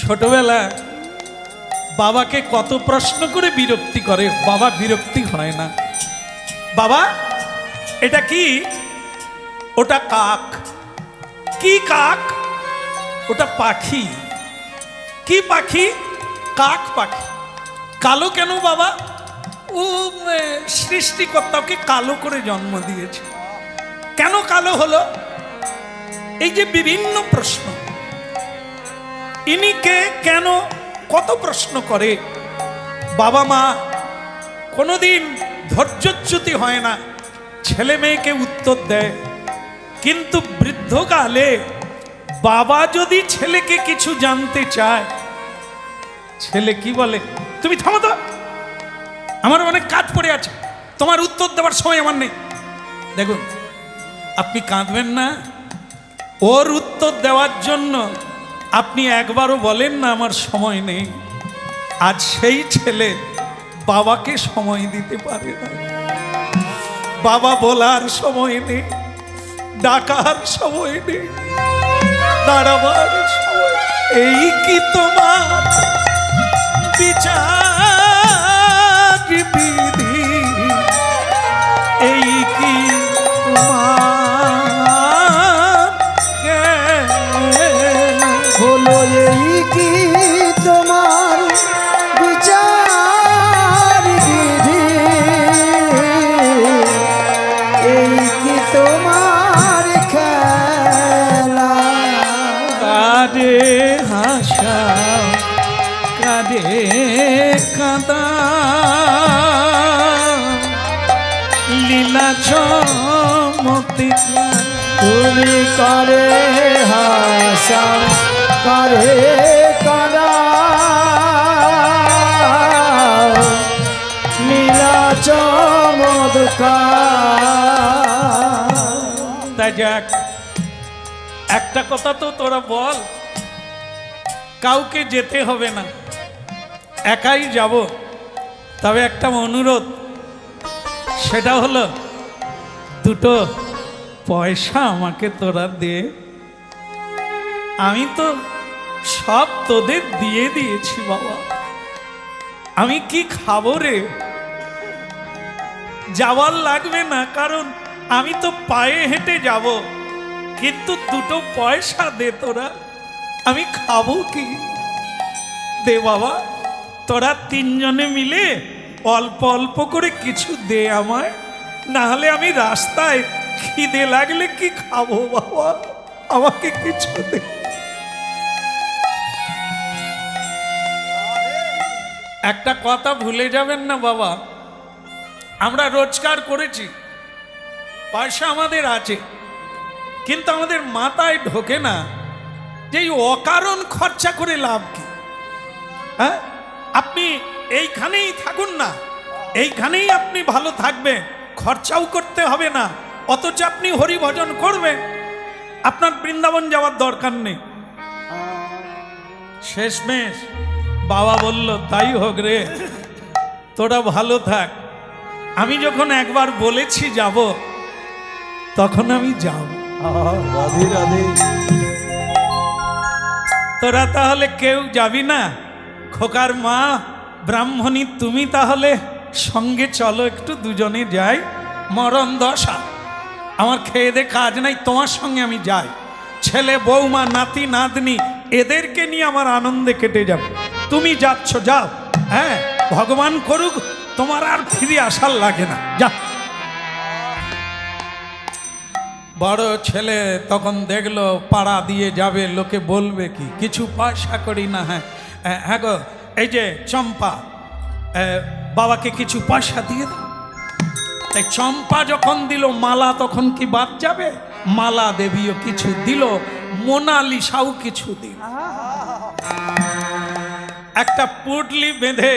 ছোটবেলা বাবাকে কত প্রশ্ন করে বিরক্তি করে, বাবা বিরক্তি হয় না। বাবা এটা কি? ওটা কাক। কি কাক? ওটা পাখি। কি পাখি? কাক পাখি। কালো কেন বাবা? ও সৃষ্টিকর্তা ওকে কালো করে জন্ম দিয়েছে। কেন কালো হলো? এই যে বিভিন্ন প্রশ্ন, ইনি কে, কেন, কত প্রশ্ন করে। বাবা মা কোনোদিন ধৈর্যচ্যুতি হয় না, ছেলে মেয়েকে উত্তর দেয়। কিন্তু বৃদ্ধকালে বাবা যদি ছেলেকে কিছু জানতে চায়, ছেলে কি বলে? তুমি থামো তো, আমার অনেক কাজ পড়ে আছে, তোমার উত্তর দেওয়ার সময় আমার নেই। দেখুন, আপনি কাঁদবেন না। ওর উত্তর দেওয়ার জন্য আপনি একবারও বলেন না আমার সময় নেই। আজ সেই ছেলে বাবাকে সময় দিতে পারে না। বাবা বলার সময় নেই, ডাকার সময় নেই, দাঁড়াবার সময়। এই কি তোমার বিচার বিধি? এই কি তোমার হলো? এই কি তোমার বিচার বিধি? এই কি তোমার খেলা? কারে হাসা, কারে কাঁদা, লীলা চমৎকার। তুমি করে হাসা, করে কাঁদা, লীলা চমৎকার। তা যাক, একটা কথা তো তোরা বল, কাউকে যেতে হবে না, একাই যাব। তবে একটা অনুরোধ, সেটা হলো দুটো পয়সা আমাকে তোরা দে। আমি তো সব তোদের দিয়ে দিয়েছি বাবা, আমি কি খাবো রে? যাওয়ার লাগবে না, কারণ আমি তো পায়ে হেঁটে যাব। কিন্তু দুটো পয়সা দে তোরা, আমি খাবো কি? দে বাবা, তোরা তিনজনে মিলে অল্প অল্প করে কিছু দে আমায়, না হলে আমি রাস্তায় খিদে লাগলে কি খাবো বাবা, আমাকে কিছু দে। একটা কথা ভুলে যাবেন না বাবা, আমরা রোজগার করেছি, পয়সা আমাদের আছে, কিন্তু আমাদের মাথায় ঢোকে না যে এই অকারণ খরচা করে লাভ কি। হ্যাঁ, আপনি এইখানেই থাকুন না, এইখানেই আপনি ভালো থাকবেন, খরচাও করতে হবে না, অথচ আপনি হরিভজন করবেন, আপনার বৃন্দাবন যাওয়ার দরকার নেই। শেষমেশ বাবা বলল, তাই হোক রে, তোরা ভালো থাক। আমি যখন একবার বলেছি যাব, তখন আমি যাব। রাধে রাধে। তোরা তাহলে কেউ যাবি না? খোকার মা ব্রাহ্মণী, তুমি তাহলে সঙ্গে চলো, একটু দুজনে যাই। মরণ দশা, আমার খেয়ে দে কাজ নাই, তোমার সঙ্গে আমি যাই। ছেলে বৌমা নাতি নাতনি এদেরকে নিয়ে আমার আনন্দে কেটে যাবে। তুমি যাচ্ছ, যাও। হ্যাঁ, ভগবান করুক তোমার আর ফিরে আসার লাগে না, যা। বড় ছেলে তখন দেখলো পাড়া দিয়ে যাবে, লোকে বলবে কি, কিছু পয়সা করি না। হ্যাঁ হ্যাঁ গো, এই যে চম্পা, বাবাকে কিছু পয়সা দিয়ে দাও। তাই চম্পা যখন দিল মালা, তখন কি বাদ যাবে? মালা দেবীও কিছু দিল, মোনালিসাও কিছু দিল। একটা পুটলি বেঁধে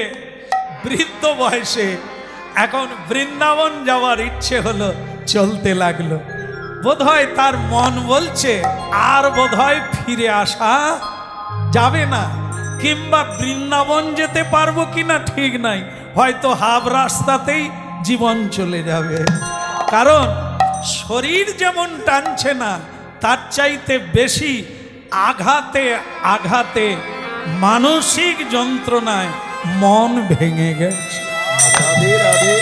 বৃদ্ধ বয়সে এখন বৃন্দাবন যাওয়ার ইচ্ছে হলো, চলতে লাগলো। বোধহয় তার মন বলছে আর বোধহয় ফিরে আসা যাবে না, কিংবা বৃন্দাবন যেতে পারবো কিনা ঠিক নাই, হয়তো হাফ রাস্তাতেই জীবন চলে যাবে। কারণ শরীর যেমন টানছে না, তার চাইতে বেশি আঘাতে আঘাতে মানসিক যন্ত্রণায় মন ভেঙে গেছে। রাধে রাধে।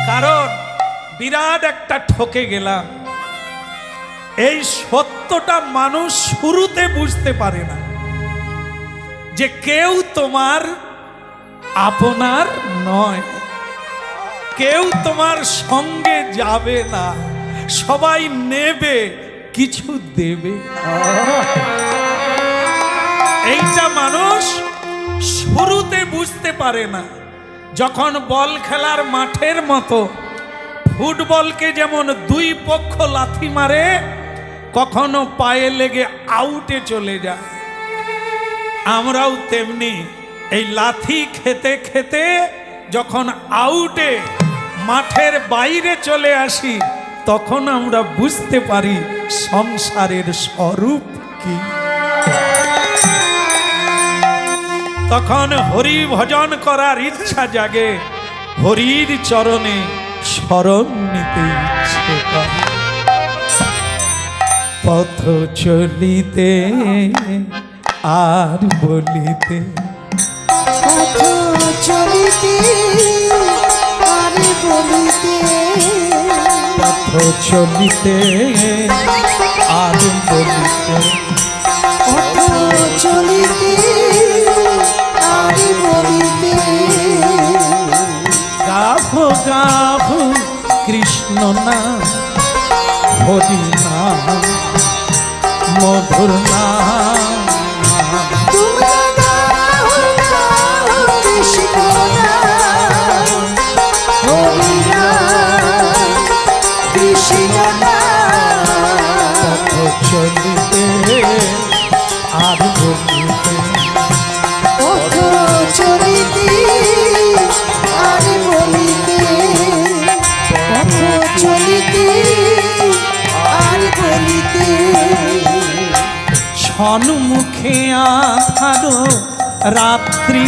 কারণ বিরাট একটা ঠকে গেলাম। এই সত্যটা মানুষ শুরুতে বুঝতে পারে না যে কেউ তোমার আপনার নয়, কেউ তোমার সঙ্গে যাবে না, সবাই নেবে, কিছু দেবে। এইটা মানুষ শুরুতে বুঝতে পারে না। যখন বল খেলার মাঠের মতো ফুটবলকে যেমন দুই পক্ষ লাথি মারে, কখনো পায়ে লেগে আউটে চলে যায়, আমরাও তেমনি এই লাথি খেতে খেতে যখন আউটে মাঠের বাইরে চলে আসি, তখন আমরা বুঝতে পারি সংসারের স্বরূপ কি। তখন হরি ভজন করার ইচ্ছা জাগে, হরির চরণে শরণ নিতে ইচ্ছে করে। পথ চলিতে আর বলিতে, পথ চলিতে আর বলিতে, পথ চলিতে আর বলিতে, পথ চলিতে আর বলিতে, গাভ গাভ কৃষ্ণ নাম, হরি নাম, মধুর নাম। তোমরা গাও গাও কৃষ্ণ নাম, হরি নাম, কৃষ্ণ নাম। পথ চলিতে আর বলিতে, পথ চলিতে আর বলিতে, পথ চলিতে আর বলিতে, সন্মুখে আধারো রাত্রি,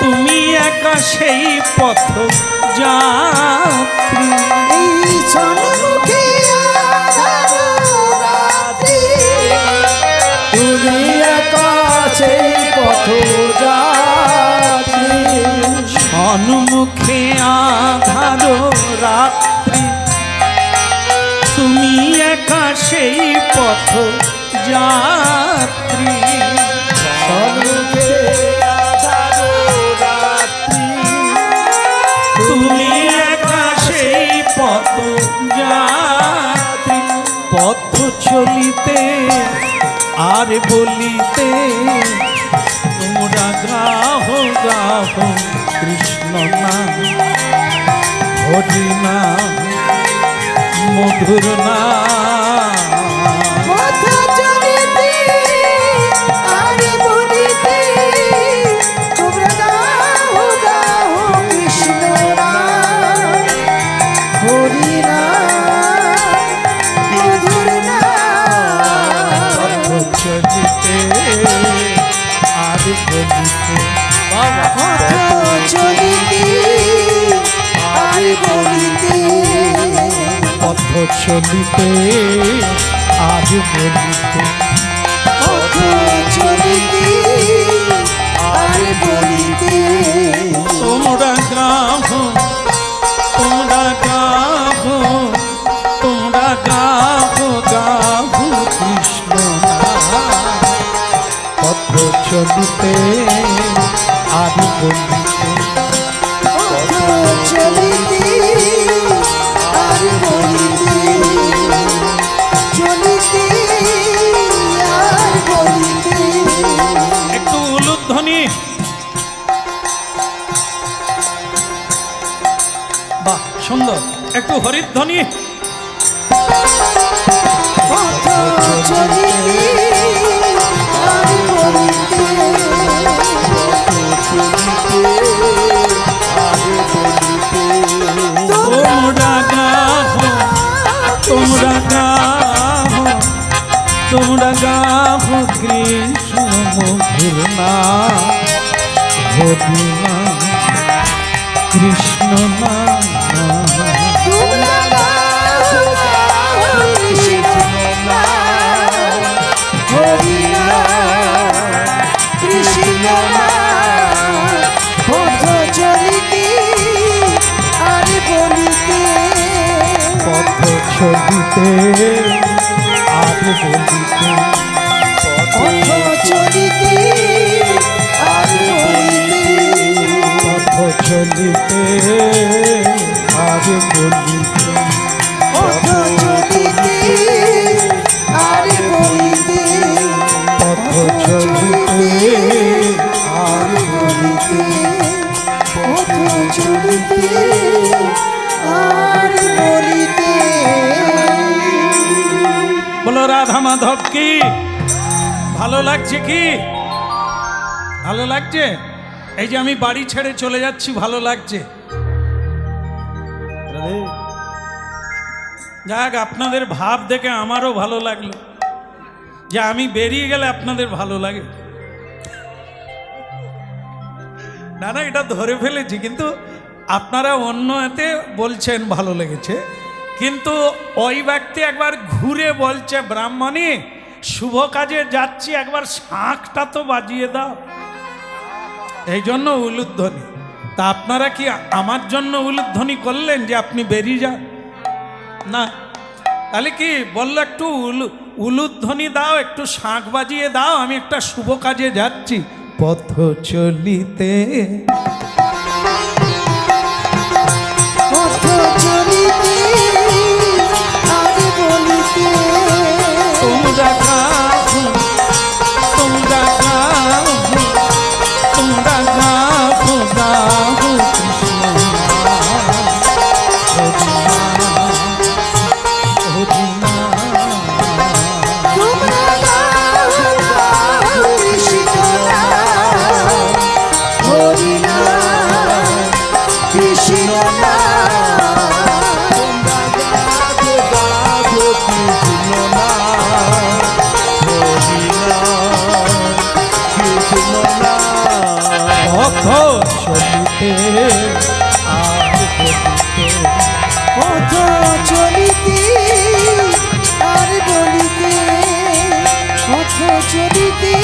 তুমি একা সেই পথ যাত্রী। এই জনমুখে আধারো রাত্রি, তুমি আকাশে পথ যাত্রী, সন্মুখে আধারো রাত্রি, তুমি একা সেই পথ যাত্রী। সম্মুখে আধারো রাত্রি, তুমি একা সেই পথ যাত্রী। পথ চলিতে আর বলিতে, তোমরা গাহ গাহ কৃষ্ণ নাম, হরি নাম, মধুর নাম। পথ চলিতে আর বলিতে, তোমরা গাও গাও কৃষ্ণ নাম, হরি নাম, মধুর নাম। পথ চলিতে আর বলিতে, পথ চলিতে আর বলিতে, পথ চলিতে আর বলিতে, পথ চলিতে আর বলিতে, তোমরা গাহ, তোমরা গাহ, তোমরা গাহ গাহ কৃষ্ণ নাম। পথ চলিতে আর বলিতে, পথ চলিতে আর বলিতে, চলিতে আর বলিতে। একটু উলুধ্বনি। বাহ, সুন্দর। একটু হরিধ্বনি। পথ চলিতে আর বলিতে, তোমরা গাহ, তোমরা গাহ, তোমরা গাহ কৃষ্ণ মধুর নাম, হরি নাম, কৃষ্ণ নাম। তোমরা গাও গাও কৃষ্ণ নাম, হরি নাম, না পথ চলিতে আর বলিতে পথ চলিতে আর বলিতে পথ চলিতে আর বলিতে পথ চলিতে আর বলিতে পথ চলিতে আর বলিতে পথ চলিতে আর বলিতে পথ চলিতে আর বলিতে বলো রাধা মাধব কি ভালো লাগছে কি ভালো লাগছে এই যে আমি বাড়ি ছেড়ে চলে যাচ্ছি ভালো লাগছে যাক আপনাদের ভাব দেখে আমারও ভালো লাগলো যে আমি বেরিয়ে গেলে আপনাদের ভালো লাগে না না এটা ধরে ফেলেছি কিন্তু আপনারা অন্য এতে বলছেন ভালো লেগেছে কিন্তু ওই ব্যক্তি একবার ঘুরে বলছে ব্রাহ্মণী শুভ কাজে যাচ্ছি একবার শাঁখটা তো বাজিয়ে দাও এই জন্য উলুধ্বনি তা আপনারা কি আমার জন্য উলুধ্বনি করলেন যে আপনি বেরিয়ে যান না তাহলে কি বললো একটু উলুধ্বনি দাও একটু শাঁখ বাজিয়ে দাও আমি একটা শুভ কাজে যাচ্ছি পথ চলিতে পথ চলিতে আর বলিতে তোমরা গাও তোমরা গাও তোমরা গাও গাও তোমরা কৃষ্ণ নাম হরি নাম কৃষ্ণ নাম পথ চলিতে আর বলিতে পথ চলিতে আর বলিতে পথ চলিতে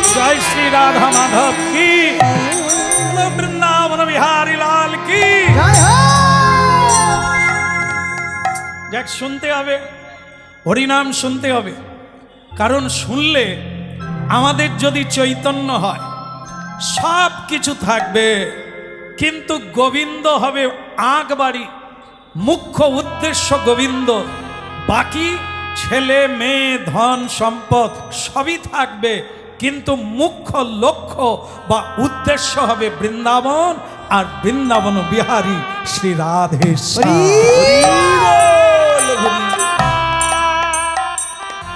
জয় শ্রী রাধা মাধব কি বৃন্দাবন বিহারী লাল কি জয় হো যাক শুনতে হবে হরিনাম শুনতে হবে কারণ শুনলে আমাদের যদি চৈতন্য হয় সব কিছু থাকবে কিন্তু গোবিন্দ হবে আঁক বাড়ি মুখ্য উদ্দেশ্য গোবিন্দ বাকি ছেলে মেয়ে ধন সম্পদ সবই থাকবে কিন্তু মুখ্য লক্ষ্য বা উদ্দেশ্য হবে বৃন্দাবন আর বৃন্দাবন বিহারী শ্রী রাধেশ্যাম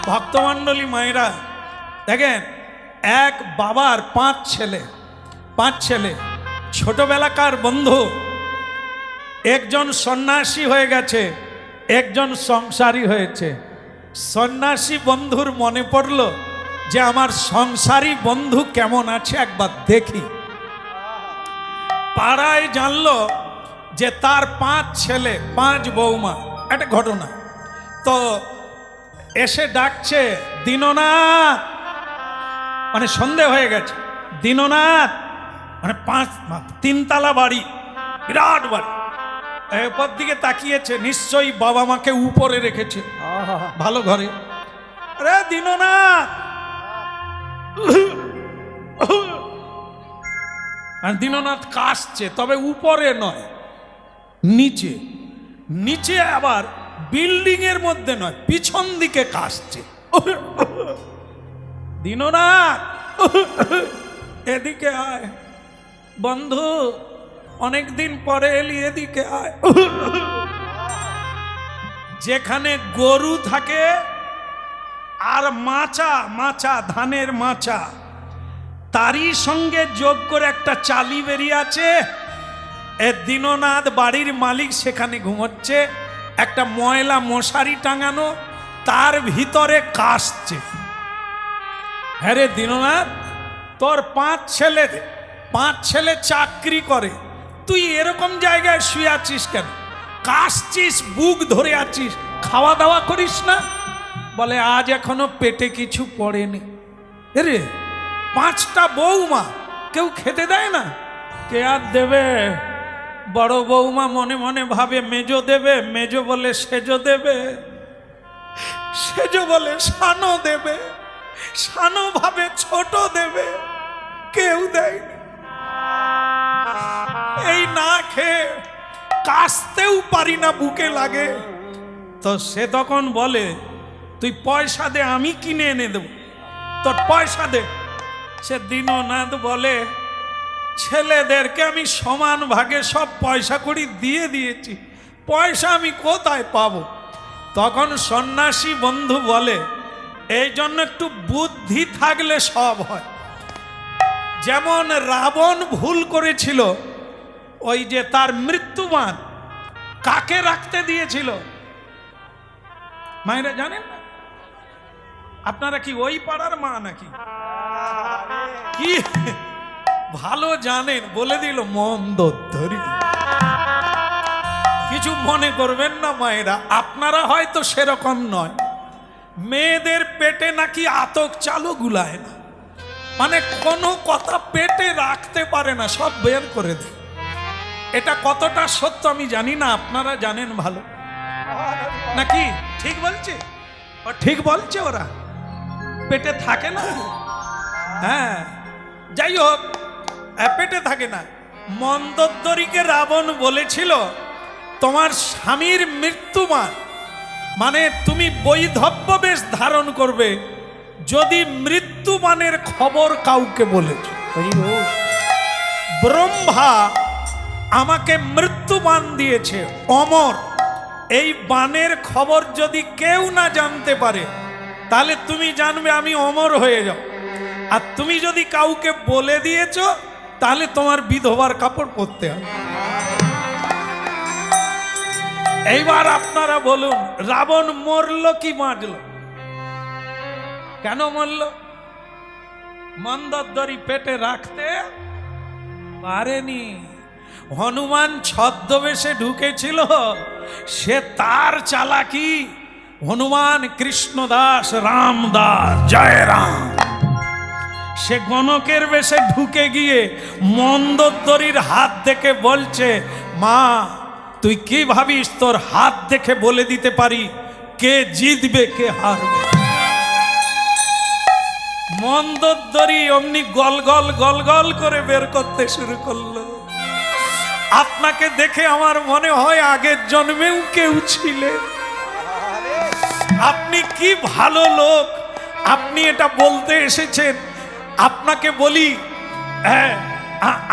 ভক্তমণ্ডলী মায়েরা দেখেন এক বাবার পাঁচ ছেলে ছোটবেলাকার বন্ধু একজন সন্ন্যাসী হয়ে গেছে একজন সংসারী হয়েছে সন্ন্যাসী বন্ধুর মনে পড়ল যে আমার সংসারী বন্ধু কেমন আছে একবার দেখি পাড়ায় জানলো যে তার পাঁচ ছেলে পাঁচ বৌমা একটা ঘটনা তো এসে ডাকছে দীননাথ মানে সন্ধে হয়ে গেছে দীননাথ মানে তিনতলা বাড়ি বিরাট বাড়ি এরপর দিকে তাকিয়েছে নিশ্চয়ই বাবা মাকে উপরে রেখেছে ভালো ঘরে আরে দীননাথ আর দীননাথ কাশছে তবে উপরে নয় নিচে নিচে আবার বিল্ডিং এর মধ্যে নয় পিছন দিকে কাশছে দীননাথ এদিকে আয় বন্ধু অনেকদিন পরে এলি এদিকে আয় যেখানে গরু থাকে আর মাচা ধানের মাচা তারই সঙ্গে যোগ করে একটা চালি বেরিয়ে আছে এ দীননাথ বাড়ির মালিক সেখানে ঘুমোচ্ছে একটা ময়লা মশারি টাঙানো তার ভিতরে কাশছে হ্যাঁ রে দীননাথ তোর পাঁচ ছেলে চাকরি করে তুই এরকম জায়গায় শুয়ে আছিস কেন কাশছিস বুক ধরে আছিস খাওয়া দাওয়া করিস না বলে আজ এখনো পেটে কিছু পড়েনি রে 5টা বৌমা, কেউ খেতে দেয় না, কে আর দেবে? বড় বৌমা মনে মনে ভাবে মেজো দেবে, মেজো বলে সেজো দেবে, সেজো বলে সানো দেবে, সানো ভাবে ছোট দেবে, কেউ দেয়নি। এই না খেয়ে কাশতেও পারি না, বুকে লাগে। তো সে তখন বলে, তুই পয়সা দে, আমি কিনে এনে দেব, তোর পয়সা দে। সে দীননাথ বলে, ছেলেদেরকে আমি সমান ভাগে সব পয়সা কড়ি দিয়ে দিয়েছি, পয়সা আমি কোথায় পাবো? তখন সন্ন্যাসী বন্ধু বলে, এই জন্য একটু বুদ্ধি থাকলে সব হয়। যেমন রাবণ ভুল করেছিল, ওই যে তার মৃত্যুমান কাকে রাখতে দিয়েছিল মায়েরা জানেন না? আপনারা কি ওই পাড়ার মা নাকি? কি ভালো জানেন, বলে দিল মন্দোদরী। কিছু মনে করবেন না মায়েরা, আপনারা হয়তো সেরকম নয়। মেয়েদের পেটে নাকি আতক চালও গুলায় না, মানে কোনো কথা পেটে রাখতে পারে না, সব বের করে দেয়। এটা কতটা সত্য আমি জানি না, আপনারা জানেন ভালো নাকি? ঠিক বলছে, ঠিক বলছে, ওরা পেটে থাকে না। হ্যাঁ, যাই হোক, পেটে থাকে না। মন্দোদরীকে রাবণ বলেছিল, তোমার স্বামীর মৃত্যুমান, মানে তুমি বৈধব্য বেশ ধারণ করবে যদি মৃত্যুমানের খবর কাউকে বলেছ। ব্রহ্মা আমাকে মৃত্যুবান দিয়েছে, অমর। এই বানের খবর যদি কেউ না জানতে পারে, তাহলে তুমি জানবে আমি অমর হয়ে যাও। আর তুমি যদি কাউকে বলে দিয়েছ, তাহলে তোমার বিধবার কাপড় পরতে হবে। এইবার আপনারা বলুন, রাবণ মরল কি বাঁচল? কেন মরল? মন্দোদরী পেটে রাখতে পারেনি। হনুমান ছদ্মবেশে ঢুকেছিল, সে তার চালাকি। হনুমান কৃষ্ণদাস রামদাস জয় রাম, সে গণকের বেশে ঢুকে গিয়ে মন্দোদরীর হাত দেখে বলছে, মা তুই কি ভাবিস তোর হাত দেখে বলে দিতে পারি কে জিতবে কে হারবে? মন্দোদরী অমনি গল গল গল গল করে বের করতে শুরু করলো। আপনাকে দেখে আমার মনে হয় আগের জন্মেও কেউ ছিলেন। আপনি কি ভালো লোক, আপনি এটা বলতে এসেছেন। আপনাকে বলি,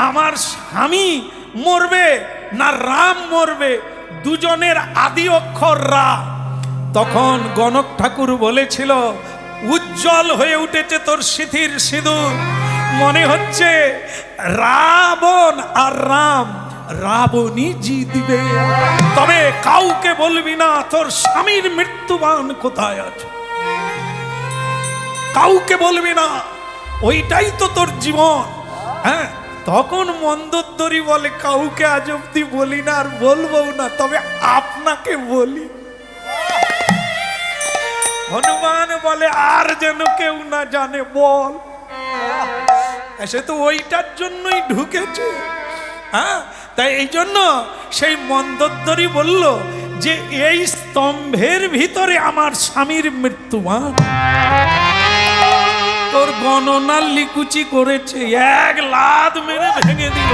আমার স্বামী মরবে না রাম মরবে, দুজনের আদি অক্ষর রা। তখন গণক ঠাকুর বলেছিল, উজ্জ্বল হয়ে উঠেছে তোর সিঁথির সিঁদুর, মনে হচ্ছে রাবণ আর রাম, রাবণই জিতবে। তবে কাউকে বলবি না তোর স্বামীর মৃত্যুবান কোথায় আছে, কাউকে বলবি না, ওইটাই তো তোর জীবন। হ্যাঁ, তখন মন্দোদরী বলে, কাউকে আজ অব্দি বলি না আর বলবো না, তবে আপনাকে বলি। হনুমান বলে, আর যেন কেউ না জানে, বল। সে তো ওইটার জন্যই ঢুকেছে। হ্যাঁ, তাই এই জন্য সেই মন্দোদরী বলল যে এই স্তম্ভের ভিতরে আমার স্বামীর মৃত্যুবান। তোর গণনা লিকুচি করেছে, এক লাথ মেরে ভেঙে দিল।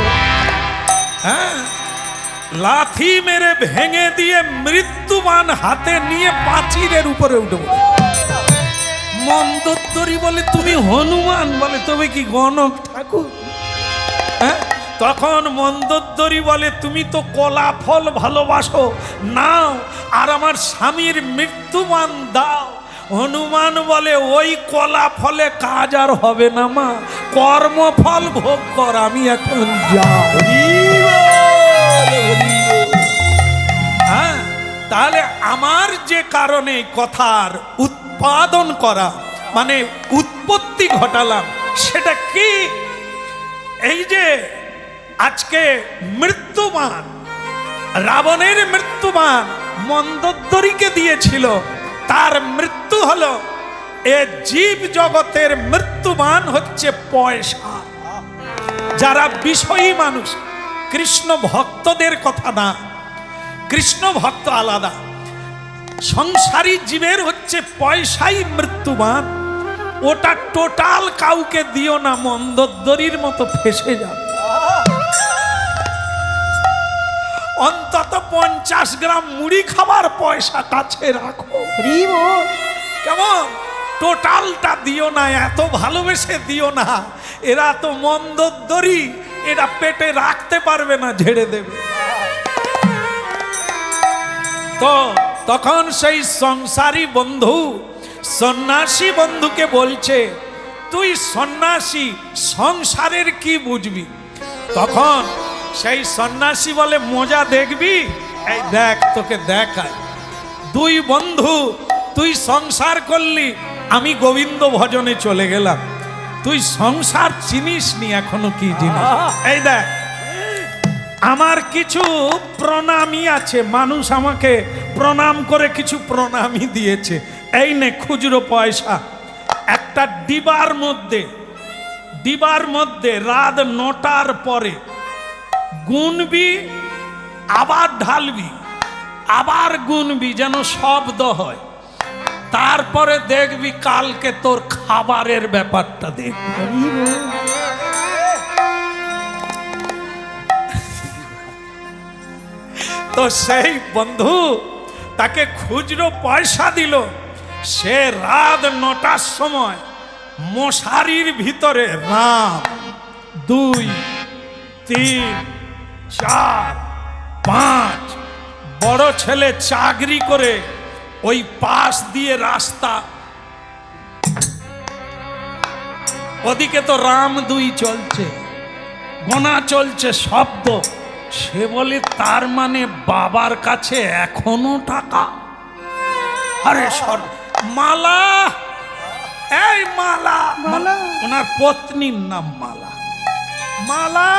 হ্যাঁ, লাথি মেরে ভেঙে দিয়ে মৃত্যুবান হাতে নিয়ে প্রাচীরের উপরে উঠে পড়ে। মন্দোদরী বলে, তুমি হনুমান? বলে, তবে কি গণক ঠাকুর? হ্যাঁ, তখন মন্দোদরী বলে, তুমি তো কলা ফল ভালোবাসো, নাও আর আমার স্বামীর মৃত্যুবান দাও। হনুমান বলে, ওই কলা ফলে কাজ আর হবে না মা, কর্মফল ভোগ কর, আমি এখন যাই। হ্যাঁ, তাহলে আমার যে কারণে কথার উৎপাদন করা, মানে উৎপত্তি ঘটালাম, সেটা কি? এই যে আজকে মৃত্যুবান, রাবণের মৃত্যুবান মন্দোদরীকে দিয়েছিল, তার মৃত্যু হলো এ জীব জগতের মৃত্যুবান হচ্ছে পয়সা। যারা বিষয়ী মানুষ, কৃষ্ণ ভক্তদের কথা না, কৃষ্ণ ভক্ত আলাদা, সংসারী জীবের হচ্ছে পয়সাই মৃত্যুবান। ওটা টোটাল কাউকে দিও না, মন্দোদরির মতো ফেসে যাবে। অন্তত 50 গ্রাম মুড়ি খাবার পয়সা কাছে রাখো। কেমন? টোটালটা দিও না, এত ভালোবেসে দিও না। এরা তো মন্দোদরি, এরা পেটে রাখতে পারবে না, ঝেড়ে দেবে। তো তখন সেই সংসারী বন্ধু সন্ন্যাসী বন্ধুকে বলছে, তুই সন্ন্যাসী, সংসারের কি বুঝবি? তখন সেই সন্ন্যাসী বলে, মজা দেখবি? এই দেখ, তোকে দেখায়। দুই বন্ধু, তুই সংসার করলি, আমি গোবিন্দ ভজনে চলে গেলাম। তুই সংসার চিনিস নি এখনো কি জিনিস। এই দেখ, আমার কিছু প্রণামী আছে, মানুষ আমাকে প্রণাম করে কিছু প্রণামী দিয়েছে। এই নে খুচরো পয়সা। একটা ডিবার মধ্যে রাত 9টার পরে গুনবি, আবার ঢালবি, আবার গুনবি, যেন শব্দ হয়। তারপরে দেখবি কালকে তোর খাবারের ব্যাপারটা দেখবি। তো সেই বন্ধু তাকে খুচরো পয়সা দিল। সে রাত 9টার সময় মশারির ভিতরে রাম 2, 3, 4, 5 বড় ছেলে চাকরি করে ওই পাশ দিয়ে রাস্তা, ওদিকে তো রাম 2 চলছে, গোনা চলছে, শব্দ। সে বলে, তার মানে বাবার কাছে এখনো টাকা। আরে সর, মালা, এই মালা, ওনার পত্নীর নাম মালা। মালা,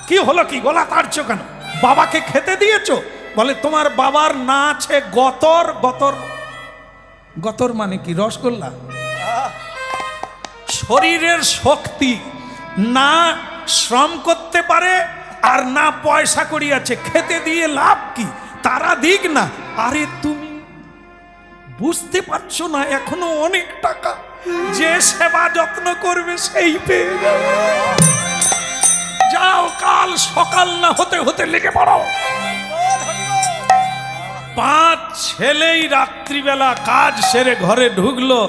কি হলো, কি গলা কাটছো কেন? বাবাকে খেতে দিয়েছো? বলে, তোমার বাবার না আছে গতর। গতর মানে কি? রসগোল্লা। শরীরের শক্তি না শ্রম করতে পারে আর না পয়সা করি আছে, খেতে দিয়ে লাভ কি? তারা দিক না। আরে তুমি বুঝতে পারছো না, এখনো অনেক টাকা। যে সেবা যত্ন করবে সেই পেয়ে যাবে। যাও, কাল সকাল না হতে হতে লেগে পড়ো। 5 ছেলেই রাত্রিবেলা কাজ সেরে ঘরে ঢুকলো।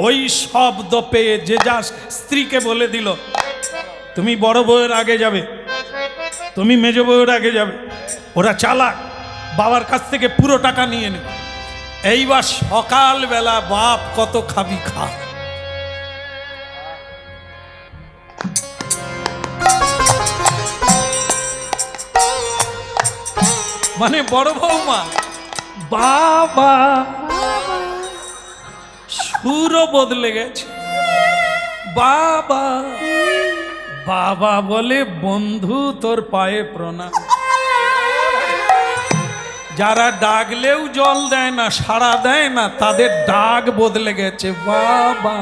ওই শব্দ পেয়ে যে যা স্ত্রীকে বলে দিল, তুমি বড় বউয়ের আগে যাবে, তুমি মেজ বউয়ের আগে যাবে। ওরা চালাক, বাবার কাছ থেকে পুরো টাকা নিয়ে নেবে। এইবার সকালবেলা বাপ কত খাবি খা। মানে বড় বৌমা, বাবা সুরও বদলে গেছে। বাবা বাবা বলে, বন্ধু তোর পায়ে প্রণাম। যারা ডাকলেও জল দেয় না, সাড়া দেয় না, তাদের ডাক বদলে গেছে বাবা।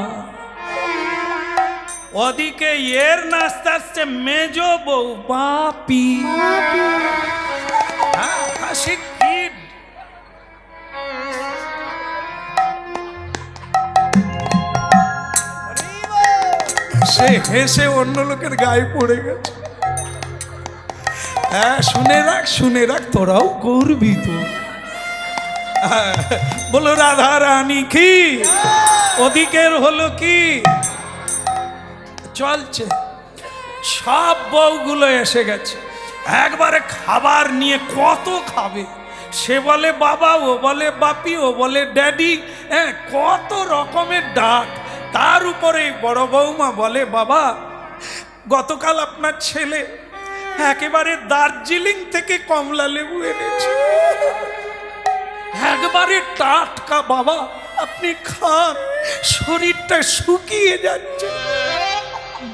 ওদিকে এর নাচতে আসছে মেজ বউ, বাপি। হাসি কিড। সে হেসে অন্য লোকের গায়ে পড়ে গেছে। হ্যাঁ, শুনে রাখ, তোরাও করবি তো। বলো, রাধা রানী কি? ওদিকের হলো কি? চলছে। সব বউগুলো এসে গেছে, একবারে খাবার নিয়ে। কত খাবে? সে বলে বাবা, ও বলে বাপি, ও বলে ড্যাডি। হ্যাঁ, কত রকমের ডাক। তার উপরে বড় বৌমা বলে, বাবা গতকাল আপনার ছেলে একেবারে দার্জিলিং থেকে কমলা লেবু এনেছে, একবারে টাটকা। বাবা আপনি খান, শরীরটা শুকিয়ে যাচ্ছে।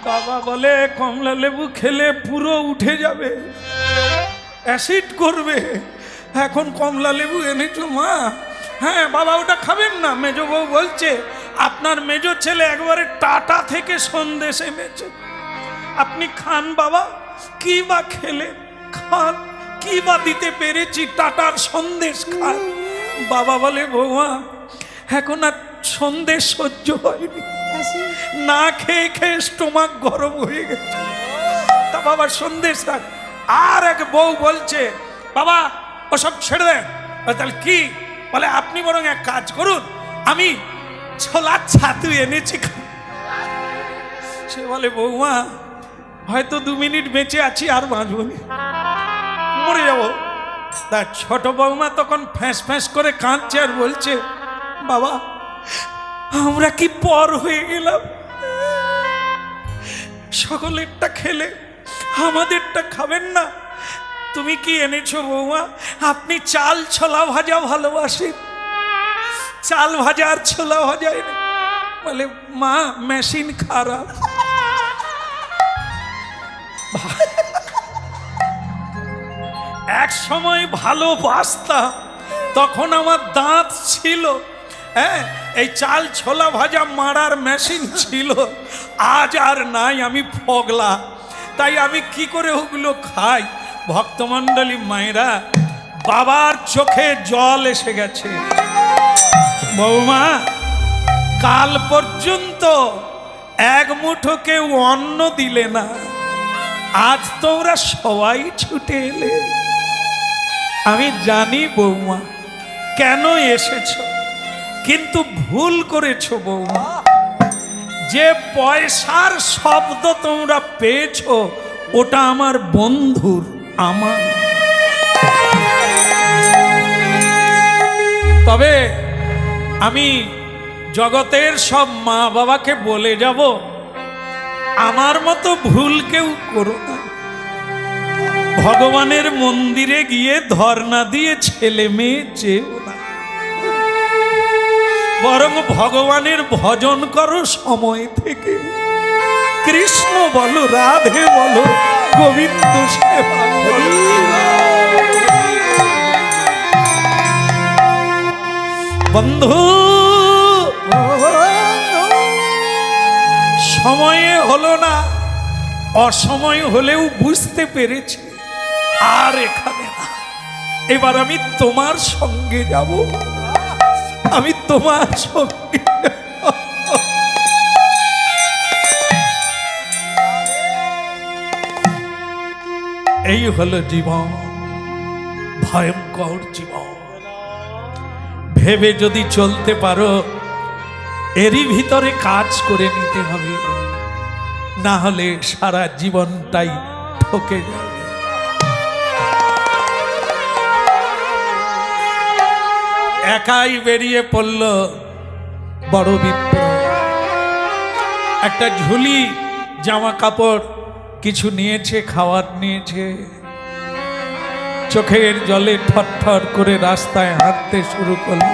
বাবা বলে, কমলা লেবু খেলে পুরো উঠে যাবে, অ্যাসিড করবে। এখন কমলা লেবু এনেছো মা? হ্যাঁ বাবা, ওটা খাবেন না? মেজ বউ বলছে, আপনার মেজ ছেলে একবারে টাটা থেকে সন্দেশ এনেছে, আপনি খান বাবা। কি বা খেলে খান, কি বা দিতে পেরেছি, টাটার সন্দেশ খান। বাবা বলে বৌমা এখন আর সন্দেশ সহ্য হয়নি, না খেয়ে খেয়ে স্টোমাক গরম হয়ে গেছে। তা বাবা সন্দেশ থাক। আর এক বউ বলছে বাবা ওসব ছেড়ে দেন। তাহলে কি বলে, আপনি বরং এক কাজ করুন, আমি ছোলার ছাতু এনেছি। সে বলে বৌমা হয়তো 2 মিনিট বেঁচে আছি, আর বাঁচব না, মরে যাব। তা ছোট বৌমা তখন ফ্যাঁস ফ্যাঁস করে কাঁদছে আর বলছে বাবা আমরা কি পর হয়ে গেলাম, সকলেরটা খেলে আমাদেরটা খাবেন না। তুমি কি এনেছো বৌমা? আপনি চাল ছোলা ভাজা ভালোবাসেন, চাল ভাজা আর ছোলা ভাজা এনে। বলে মা মেশিন খারাপ। এক সময় ভালোবাসতাম, তখন আমার দাঁত ছিল, হ্যাঁ এই চাল ছোলা ভাজা মারার মেশিন ছিল, আজ আর নাই, আমি পগলা। তাই আমি কি করে ওগুলো খাই? ভক্তমণ্ডলী মায়েরা, বাবার চোখে জল এসে গেছে। বৌমা কাল পর্যন্ত এক মুঠো কেউ অন্ন দিলে না, আজ তোমরা সবাই ছুটে এলে। আমি জানি বৌমা কেন এসেছো, কিন্তু ভুল করেছো বৌমা। যে পয়সার শব্দ তোমরা পেয়েছো ওটা আমার বন্ধুর, আমার। তবে আমি জগতের সব মা বাবাকে বলে যাব, আমার মতো ভুল কেউ করো না। ভগবানের মন্দিরে গিয়ে ধর্ণা দিয়ে ছেলে মেয়ে চেয়েও না, বরং ভগবানের ভজন করো সময় থেকে। কৃষ্ণ বলো, রাধে বলো, গোবিন্দ সেবা বলো। বন্ধু সময়ে হলো না, অসময় হলেও বুঝতে পেরেছি আর এখানে না। এবার আমি তোমার সঙ্গে যাব, আমি তোমার সঙ্গে। এই হলো জীবন, ভয়ঙ্কর জীবন। ভেবে যদি চলতে পারো এরই ভিতরে কাজ করে নিতে হবে, না হলে সারা জীবনটাই ঠকে যাবে। একাই বেরিয়ে পড়ল বড় বিপ্র। একটা ঝুলি জামা কাপড় কিছু নিয়েছে, খাবার নিয়েছে, চোখের জলে থরথর করে রাস্তায় হাঁটতে শুরু করল।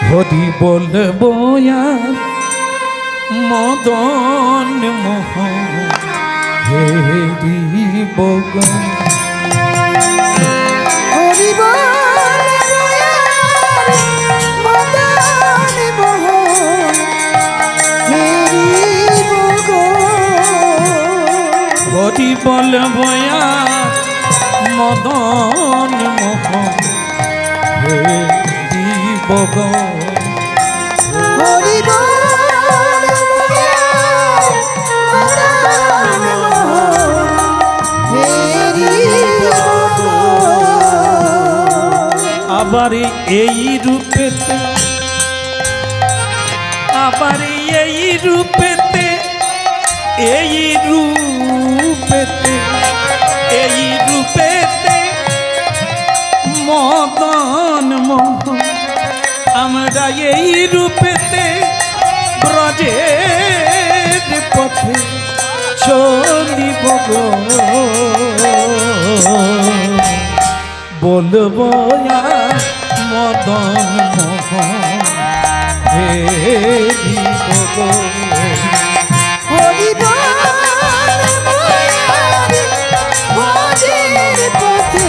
হরি বলবো আর মদন মোহন হেরি বগন। হরি বল মদন মোহন হেরি বগন। হরি বলবো আর মদন মোহন হেরি বগন। হরি বল মদন মোহন হেরি বগন। আবার এই রূপেতে, আবার এই রূপেতে, এই রূপেতে, এই রূপেতে মদন মোহন। আমরা এই রূপেতে ব্রজের পথে চলিব গো। বলবো আর মদন মোহন হেরি গো। হরি বল ব্রজের পথে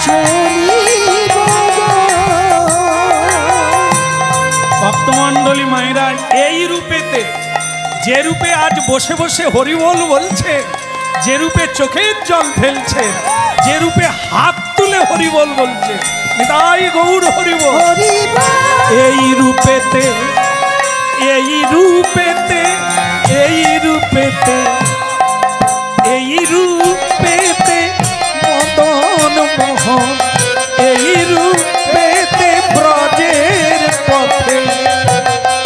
চলিব গো। ভক্তমণ্ডলী যে রূপে আজ বসে বসে হরিবোল বলছে, যে রূপে চোখের জল ফেলছে, যে রূপে হাত তুলে হরিবোল বলছে, নিতাই গৌর হরিবোল। এই রূপেতে, এই রূপেতে, এই রূপেতে, এই রূপেতে মদন মোহন, এই রূপেতে ব্রজের পথে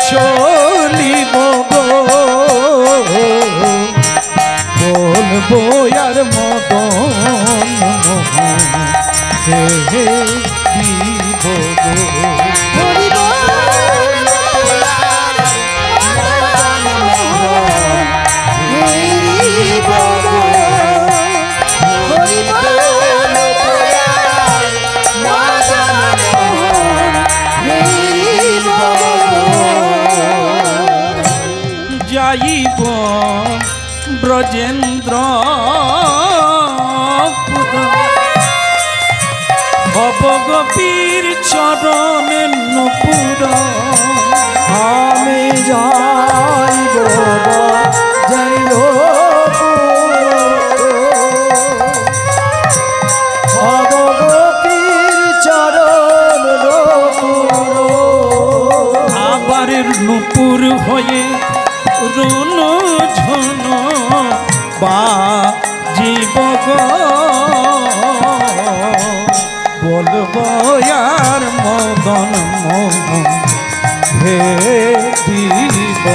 চলিব গো, বলবো আর মদন মোহন হে দিব গো। যাইব ব্রজেন্দ্র হব গোপীর চরণে নুপুর, আমি যাইব যাইব ভগবতীর চরণ আবার নুপুর হয়ে রুন ঝুন বা জীব বলবো আর মদন মোহন হে দিব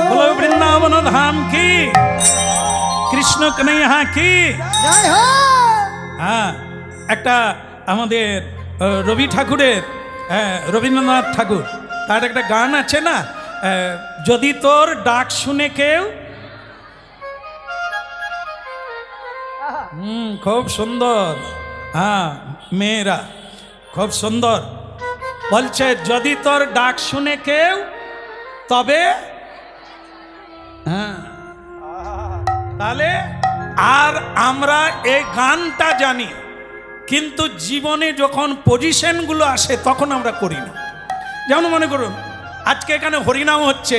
বলো বৃন্দাবন ধাম কি, কৃষ্ণ কন্হैया কি। হ্যাঁ, একটা আমাদের রবি ঠাকুরের, রবীন্দ্রনাথ ঠাকুর, তার একটা গান আছে না, যদি তোর ডাক শুনে কেউ, খুব সুন্দর। হ্যাঁ, মেয়েরা খুব সুন্দর বলছে, যদি তোর ডাক শুনে কেউ তবে, হ্যাঁ তাহলে। আর আমরা এই গানটা জানি, কিন্তু জীবনে যখন পজিশনগুলো আসে তখন আমরা করি না। যেমন মনে করুন, আজকে এখানে হরিনাম হচ্ছে,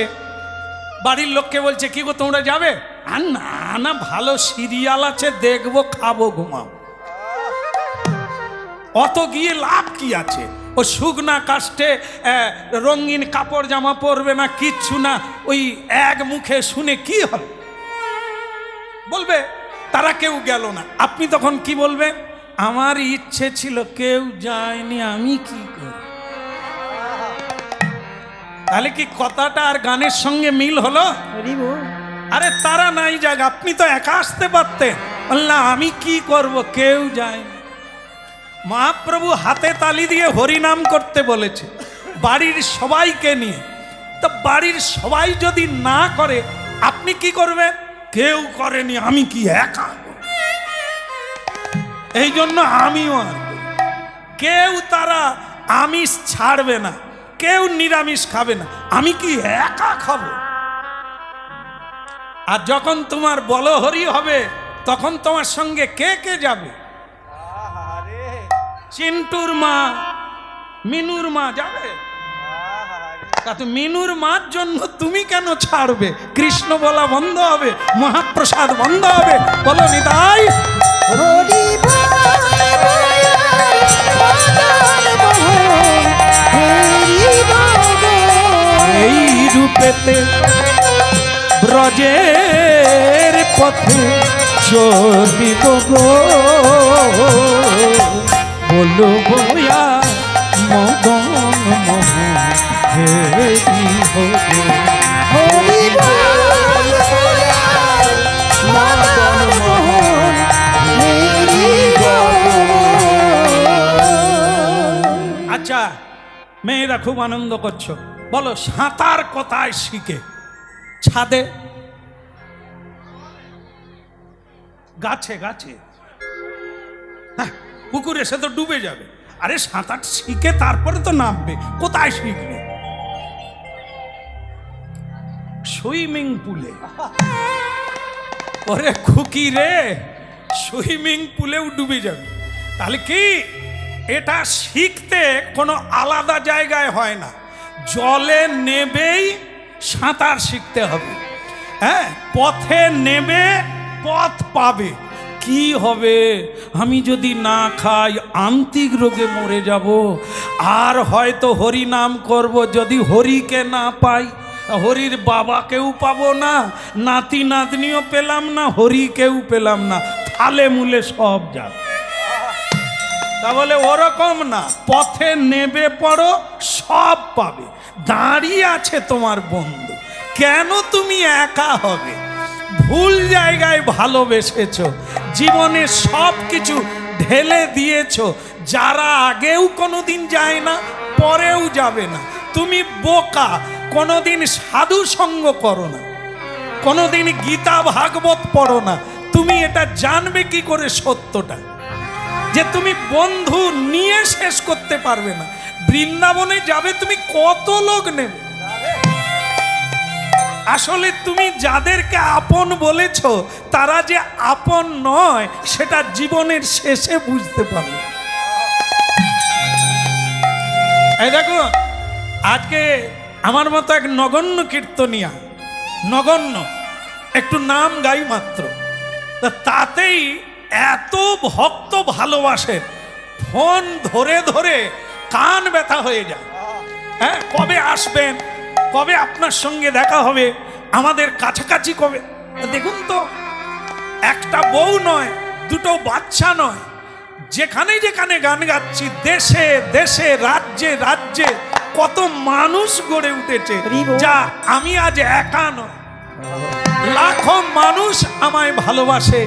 বাড়ির লোককে বলছে কি গো তোমরা যাবে? আর না না, ভালো সিরিয়াল আছে, দেখবো, খাবো, ঘুমাবো। অত গিয়ে লাভ কি আছে? ও শুকনা কাস্টে রঙিন কাপড় জামা পরবে না, কিচ্ছু না, ওই এক মুখে শুনে কি হবে বলবে। তারা কেউ গেল না, আপনি তখন কি বলবেন? আমার ইচ্ছে ছিল, কেউ যায়নি, আমি কি করি? তাহলে কি কথাটা আর গানের সঙ্গে মিল হলো? আরে তারা নাই যাক, আপনি তো একা আসতে পারতেন। বললাম আমি কি করব, কেউ যায়নি। মহাপ্রভু হাতে তালি দিয়ে হরিনাম করতে বলেছে বাড়ির সবাইকে নিয়ে। তো বাড়ির সবাই যদি না করে আপনি কি করবেন? কেউ করেনি, আমি কি একা করব? এই জন্য আমিও আর করি। কেউ তারা আমিষ ছাড়বে না, কেউ নিরামিষ খাবে না, আমি কি একা খাবো? আর যখন তোমার বলহরি হবে তখন তোমার সঙ্গে কে কে যাবে? চিন্টুর মা, মিনুর মা যাবে? তা তো মিনুর মার জন্য তুমি কেন ছাড়বে? কৃষ্ণ বলা বন্ধ হবে, মহাপ্রসাদ বন্ধ হবে? বলো নিতাই। এই রূপেতে ব্রজের পথে চলিব গো, বলো বয়া মদন মোহন হে দিব গো। আচ্ছা, মেয়েরা খুব আনন্দ করছো, বলো সাঁতার কোথায় শিখে? ছাদে, গাছে গাছে, পুকুরে সে তো ডুবে যাবে। আরে সাঁতার শিখে তারপরে তো নামবে। কোথায় শিখবে? সুইমিং পুলে। ওরে খুকি রে, সুইমিং পুলেও ডুবে যাবে। তাহলে কি এটা শিখতে কোনো আলাদা জায়গায় হয় না, জলে নেবেই সাঁতার শিখতে হবে। হ্যাঁ, পথে নেবে পথ পাবে। কি হবে আমি যদি না খাই, আন্তিক রোগে মরে যাব। আর হয়তো হরি নাম করব, যদি হরিকে না পাই, হরির বাবাকেও পাবো না, নাতি নাতনিও পেলাম না, হরিকেও পেলাম না, থালে মুলে সব যাবে। তাহলে ওরকম না, পথে নেবে পড়ো, সব পাবে। দাঁড়িয়ে আছে তোমার বন্ধু, কেন তুমি একা হবে? ভুল জায়গায় ভালোবেসেছ, জীবনে সব কিছু ঢেলে দিয়েছ। যারা আগেও কোনোদিন যায় না, পরেও যাবে না। তুমি বোকা, কোনোদিন সাধু সঙ্গ করো না, কোনোদিন গীতা ভাগবত পড়ো না। তুমি এটা জানবে কি করে সত্যটা, যে তুমি বন্ধু নিয়ে শেষ করতে পারবে না। বৃন্দাবনে যাবে তুমি, কত লোক নেবে। আসলে তুমি যাদেরকে আপন বলেছ তারা যে আপন নয়, সেটা জীবনের শেষে বুঝতে পারবে। এই দেখো, আজকে আমার মতো এক নগণ্য কীর্তনিয়া, নগণ্য একটু নাম গাই মাত্র, তাতেই এত ভক্ত ভালোবাসেন, ফোন ধরে ধরে কান ব্যথা হয়ে যায়। হ্যাঁ, কবে আসবেন, কবে আপনার সঙ্গে দেখা হবে, আমাদের কাছাকাছি কবে। দেখুন তো, একটা বউ নয়, দুটো বাচ্চা নয়, যেখানে যেখানে গান গাচ্ছি, দেশে দেশে, রাজ্যে রাজ্যে কত মানুষ গড়ে উঠেছে। যা আমি আজ একা নয়, লাখো মানুষ আমায় ভালোবাসে।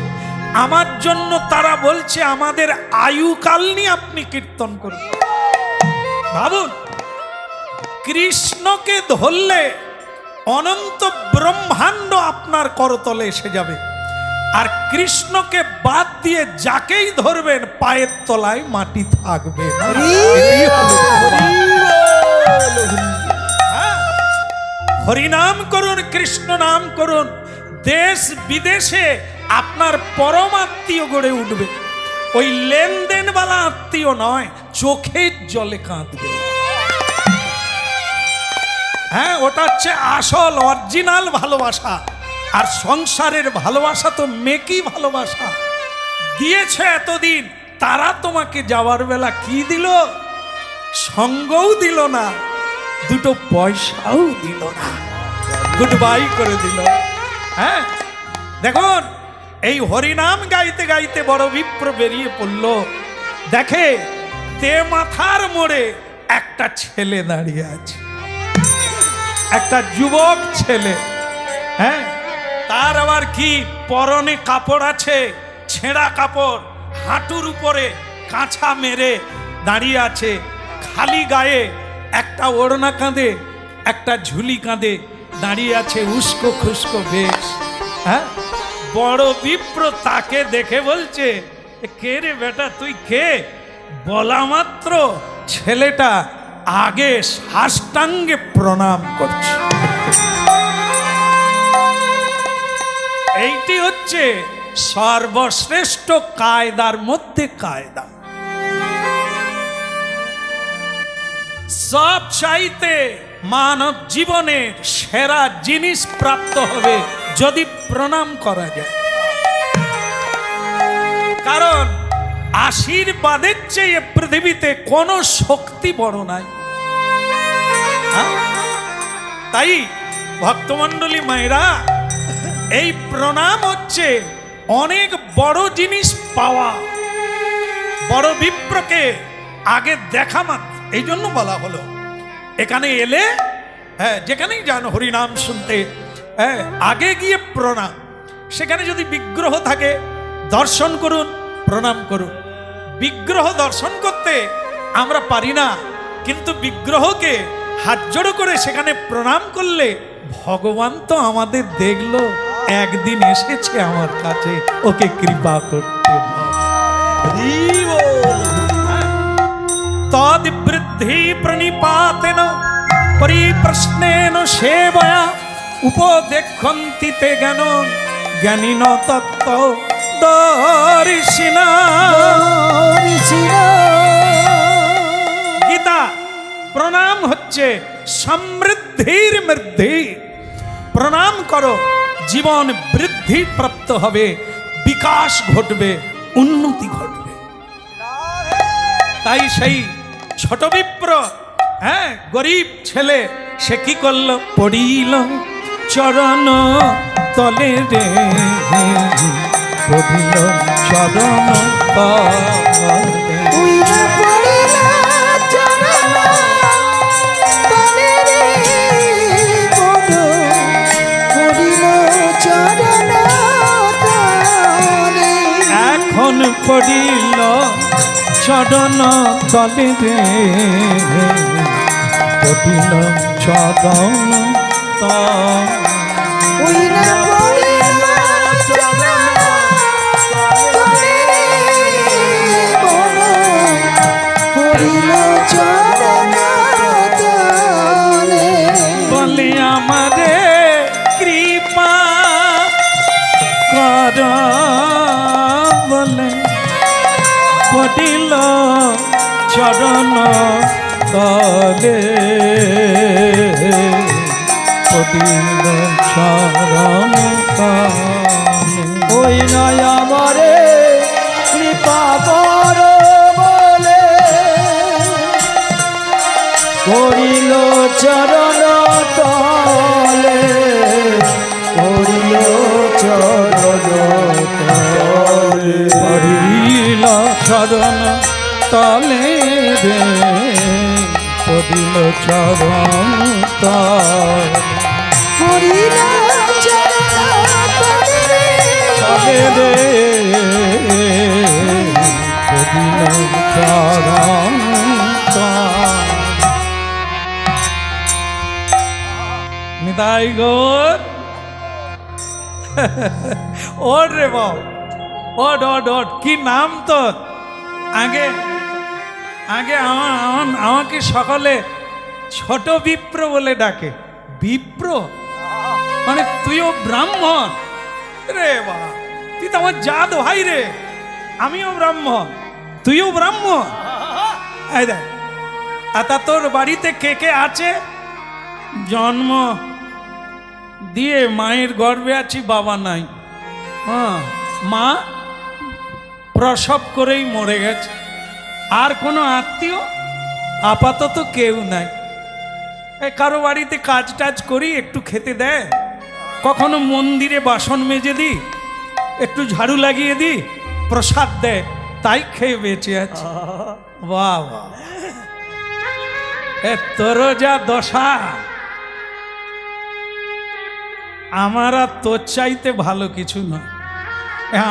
আমার জন্য তারা বলছে আমাদের আয়ুকাল নিয়ে আপনি কীর্তন করুন। ভাবুন, কৃষ্ণকে ধরলে অনন্ত ব্রহ্মাণ্ড আপনার করতলে এসে যাবে, আর কৃষ্ণকে বাদ দিয়ে যাকেই ধরবেন পায়ের তলায় মাটি থাকবে না। হরিনাম করুন, কৃষ্ণ নাম করুন, দেশ বিদেশে আপনার পরমাত্মীয় গড়ে উঠবে। ওই লেনদেনওয়ালা আত্মীয় নয়, চোখের জলে কাঁদবে। হ্যাঁ, ওটা হচ্ছে আসল অরিজিনাল ভালোবাসা। আর সংসারের ভালোবাসা তো মেকি ভালোবাসা। দিয়েছে এতদিন, তারা তোমাকে যাওয়ার বেলা কি দিল? সঙ্গও দিল না, দুটো পয়সাও দিল না, গুড বাই করে দিল। হ্যাঁ, দেখুন, এই হরিনাম গাইতে গাইতে বড় বিপ্র বেরিয়ে পড়ল। দেখে তে মাথার মোড়ে একটা ছেলে দাঁড়িয়ে আছে, একটা যুবক ছেলে। হ্যাঁ, তার আবার কি পরনে কাপড় আছে, ছেঁড়া কাপড়, হাঁটুর উপরে কাঁচা মেরে দাঁড়িয়ে আছে, খালি গায়ে একটা ওড়না কাঁধে, একটা ঝুলি কাঁধে দাঁড়িয়ে আছে, উস্কো খুস্কো বেশ। হ্যাঁ, বড় বিপ্র তাকে দেখে বলছে, কে রে বেটা, তুই কে? বলা মাত্র ছেলেটা আগে সাষ্টাঙ্গে প্রণাম করছে। এইটি হচ্ছে সর্বশ্রেষ্ঠ কায়দার মধ্যে কায়দা। সব চাইতে মানব জীবনের সেরা জিনিস প্রাপ্ত হবে যদি প্রণাম করা যায়। কারণ আশীর্বাদের চেয়ে পৃথিবীতে কোনো শক্তি বড় নাই। তাই ভক্তমণ্ডলী মায়েরা, এই প্রণাম হচ্ছে অনেক বড় জিনিস পাওয়া। বড় বিপ্রকে আগে দেখা মাত্র, এই জন্য বলা হলো এখানে এলে, হ্যাঁ, যেখানেই যান হরিনাম শুনতে, হ্যাঁ, আগে গিয়ে প্রণাম। সেখানে যদি বিগ্রহ থাকে দর্শন করুন, প্রণাম করুন। বিগ্রহ দর্শন করতে আমরা পারি না, কিন্তু বিগ্রহকে হাত জোড়ো করে সেখানে প্রণাম করলে ভগবান তো আমাদের দেখলো, একদিন এসেছে আমার কাছে, ওকে কৃপা করতে হবে। তদ্বৃদ্ধি প্রণিপাতেন পরিপ্রশ্নেন সেবয়া উপদেক্ষন্তি তে জ্ঞান জ্ঞানীন তত্ত্ব দর্শিনা। গীতা প্রণাম হচ্ছে সমৃদ্ধির মৃদ্ধি। প্রণাম করো, জীবন বৃদ্ধি প্রাপ্ত হবে, বিকাশ ঘটবে, উন্নতি ঘটবে। তাই সেই ছোট বিপ্র, হ্যাঁ, গরিব ছেলে, সে কি করলো? পড়িল চরণ তলে রে, পড়িল চরণ তলে। উইরা পড়িলা চরণ তলে রে, পড়িল চরণ তলে। এখন পড়িল চরণ তলে রে, পড়িল চরণ তলে। উইরা পড়িলা চরণ তলে রে, পড়িল চরণ তলে। বলে আমারে কৃপা কর, বলে পড়িল চরণ তলে, পড়িল চরণ তলে। ওই নয় আমারে কৃপা কর বলে, করিল চরণ তলে, করিল চরণ তলে। পড়িল চরণ তলে রে, পড়িল চরণ তলে। পড়িল চরণ তলে রে, তলে রে, পড়িল চরণ তলে। নিতাই গৌর, ওট রে বাপ, ওট ওট ওট। কি নাম তোর? আগে আগে আমাকে সকলে ছোট বিপ্র বলে ডাকে। বিপ্র মানে তুইও ব্রাহ্মণ রে? বাবা, তুই তো আমার জাত ভাই রে। আমিও ব্রাহ্মণ, তুইও ব্রাহ্মণ। এই দেখ, তা তোর বাড়িতে কে কে আছে? জন্ম দিয়ে মায়ের গর্ভে আছি, বাবা নাই। হ্যাঁ, মা প্রসব করেই মরে গেছে। আর কোনো আত্মীয় আপাতত কেউ নাই। এই কারো বাড়িতে কাজ টাজ করি, একটু খেতে দেয়, কখনো মন্দিরে বাসন মেজে দিই, একটু ঝাড়ু লাগিয়ে দিই, প্রসাদ দেয়, তাই খেয়ে বেঁচে আছে। বাহ বাহ, এ তোর যা দশা, আমার আর তোর চাইতে ভালো কিছু নয়,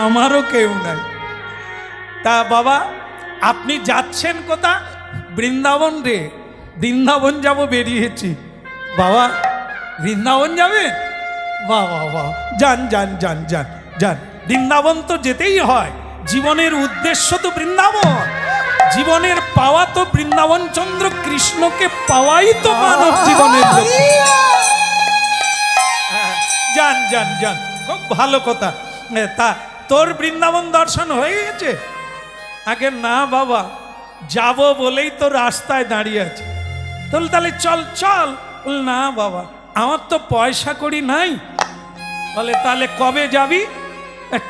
আমারও কেউ নাই। তা বাবা, আপনি যাচ্ছেন কোথা? বৃন্দাবন রে। বৃন্দাবন যাব বেরিয়েছি। বাবা, বৃন্দাবন যাবে? বাহ বাহ বাহ, যান যান যান যান যান। বৃন্দাবন তো যেতেই হয়, জীবনের উদ্দেশ্য তো বৃন্দাবন। জীবনের পাওয়া তো বৃন্দাবন চন্দ্র কৃষ্ণকে পাওয়াই তো মানব জীবনের লক্ষ্য। যান যান যান, খুব ভালো কথা। তা তোর বৃন্দাবন দর্শন হয়ে গেছে? আগে না বাবা, যাব বলেই তো রাস্তায় দাঁড়িয়ে আছে। তাহলে চল চল। না বাবা, আমার তো পয়সা কড়ি নাই। বলে তাহলে কবে যাবি?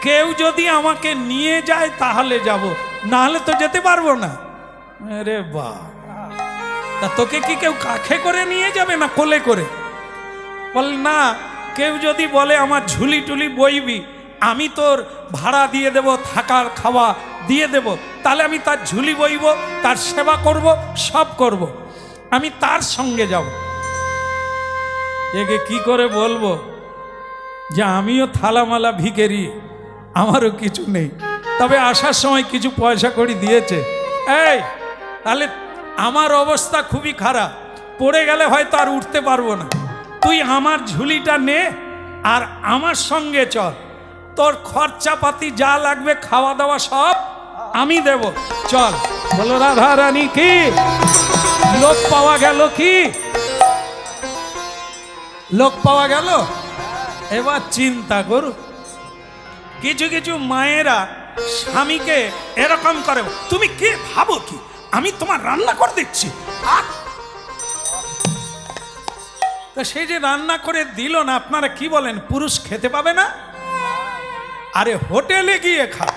কেউ যদি আমাকে নিয়ে যায় তাহলে যাব, না হলে তো যেতে পারবো না। আরে বাহ, তা তোকে কি কেউ কাখে করে নিয়ে যাবে না কোলে করে? বল না, কেউ যদি বলে আমার ঝুলি টুলি বইবি, আমি তোর ভাড়া দিয়ে দেব, থাকার খাওয়া দিয়ে দেব, তাহলে আমি তার ঝুলি বইব, তার সেবা করব, সব করব, আমি তার সঙ্গে যাব। একে কি করে বলবো যে আমিও থালামালা ভিখারি, আমারও কিছু নেই, তবে আসার সময় কিছু পয়সা কড়ি দিয়েছে। এই তাহলে আমার অবস্থা খুবই খারাপ, পড়ে গেলে হয়তো আর উঠতে পারবো না। তুই আমার ঝুলিটা নে আর আমার সঙ্গে চল, তোর খরচাপাতি যা লাগবে খাওয়া দাওয়া সব আমি দেব, চল। বলো রাধা রানী কি লোক পাওয়া গেল? কি লোক পাওয়া গেল? এবার চিন্তা করো, কিছু কিছু মায়েরা স্বামীকে এরকম করে, তুমি কে ভাবো কি আমি তোমার রান্না করে দিচ্ছি। তো সেই যে রান্না করে দিল না, আপনারা কি বলেন পুরুষ খেতে পাবে না? আরে হোটেলে গিয়ে খা,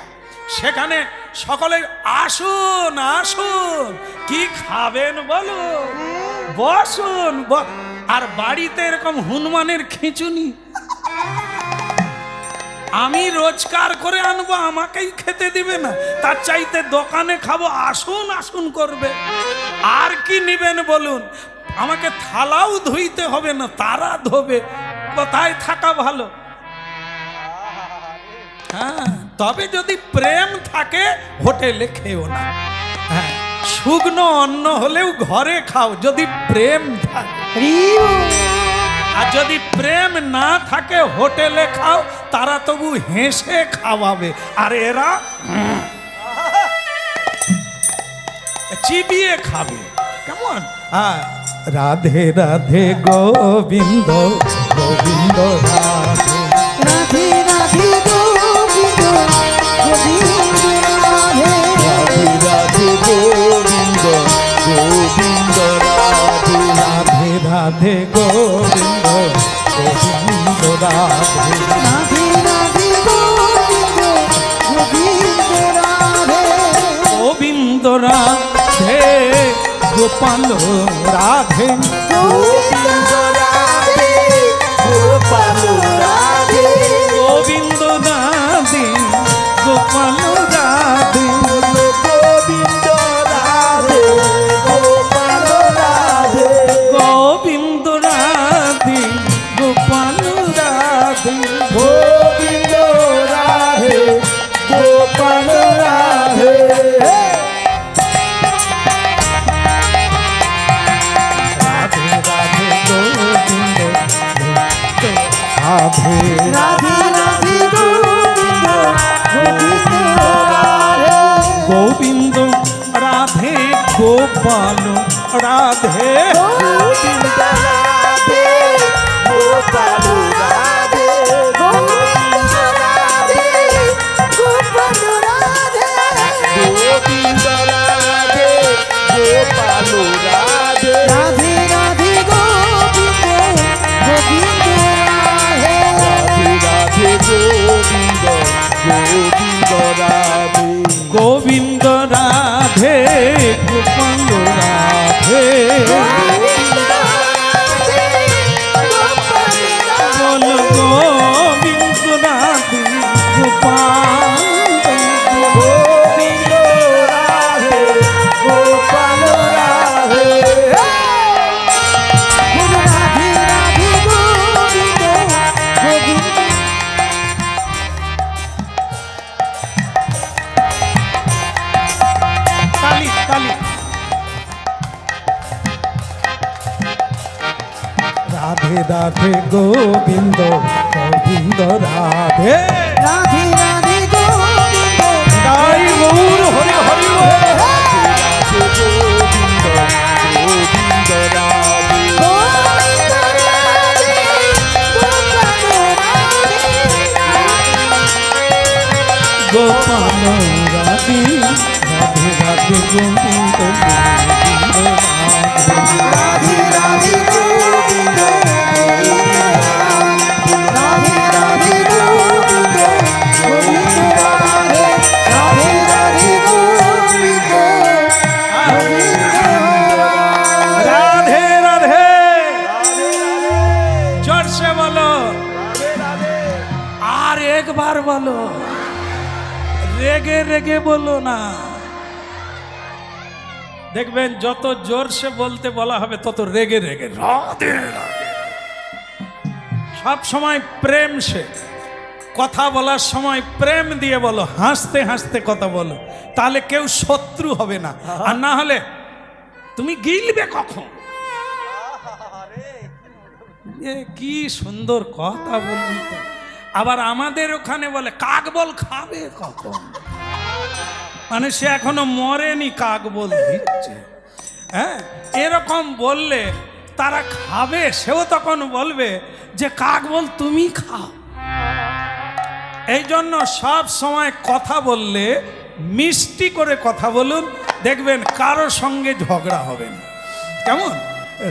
সেখানে সকলে আসুন আসুন, কি খাবেন বলো, বসুন। আর বাড়িতে এরকম হনুমানের খিঁচুনি আমি রোজগার করে আনবো, আমাকেই খেতে দিবে না, তার চাইতে দোকানে খাবো, আসুন আসুন করবে। আর কি নিবেন বলুন? আমাকে থালাও ধুইতে হবে না, তারা ধোবে। কোথায় থাকা ভালো? হ্যাঁ, তবে যদি প্রেম থাকে হোটেলে খেও না। হ্যাঁ, শুকনো অন্ন হলেও ঘরে খাও যদি প্রেম থাকে। আর যদি প্রেম না থাকে হোটেলে খাও, তারা তবু হেসে খাওয়াবে, আর এরা চিবিয়ে খাবে। কেমন? হ্যাঁ, রাধে রাধে গোবিন্দ গোবিন্দ রাধে, রাধে রাধে গোবিন্দ গোবিন্দ রাধে, রাধে রাধে গোবিন্দ গোবিন্দ রাধে, রাধে রাধে গোবিন্দ গোবিন্দ রাধে, রাধে রাধে গোবিন্দ গোবিন্দ রাধে, গোবিন্দ রাধে গোপাল রাধে, গোবিন্দ রাধে গোপাল রাধে, গোবিন্দ রাধে গোপাল রাধে, গোবিন্দ রাধে গোপাল রাধে, গোবিন্দ রাধে গোপাল রাধে, গোবিন্দ রাধে গোপাল রাধে, রাধে রাধে গোবিন্দ রাধে, রাধে রাধে গোবিন্দ গোবিন্দ রাধে, গোবিন্দ রাধে গোপাল রাধে, গোবিন্দ রাধে গোপাল রাধে, গোবিন্দ রাধে গোপাল রাধে, গোবিন্দ রাধে গোপাল রাধে, রাধে রাধে গোবিন্দ গোবিন্দ রাধে, রাধে রাধে গোবিন্দ গোবিন্দ রাধে, গোবিন্দ রাধে গোপাল রাধে, গোবিন্দ রাধে গোপাল রাধে, বল গোবিন্দ রাধে গোপাল গোবিন্দ রাধে গোপাল রাধে, রাধে রাধে গোবিন্দ গোবিন্দ, তালি তালি। রাধে রাধে গোবিন্দ গোবিন্দ রাধে, রাধে রাধে গোবিন্দ তাই গৌর হরি হরি বল। রাধে গোবিন্দ গোবিন্দ রাধে, গোবিন্দ রাধে গোপাল রাধে, গোপাল রাধে রাধে রাধে গোবিন্দ গোবিন্দ রাধে, রাধে রাধে গোবিন্দ রাধে রাধে গোবিন্দ গোবিন্দ রাধে, রাধে রাধে গোবিন্দ গোবিন্দ রাধে রাধে। জোরসে বলো, আর একবার বলো, রেগে রেগে বলো না। দেখবেন যত জোরসে বলতে বলা হবে তত রেগে রেগে রাধে রাধে। সব সময় প্রেম সে কথা বলার সময় প্রেম দিয়ে বলো, হাসতে হাসতে কথা বলো, তাহলে কেউ শত্রু হবে না। আর না হলে তুমি গিলবে কখন? এ কি সুন্দর কথা বললি তো। আবার আমাদের ওখানে বলে কাক বল খাবে কখন? মানে সে এখনো মরেনি, কাক বল দিচ্ছে। হ্যাঁ, এরকম বললে তারা খাবে, সেও তখন বলবে যে কাক বল তুমি খাও। এই জন্য সব সময় কথা বললে মিষ্টি করে কথা বলুন, দেখবেন কারো সঙ্গে ঝগড়া হবে না। কেমন?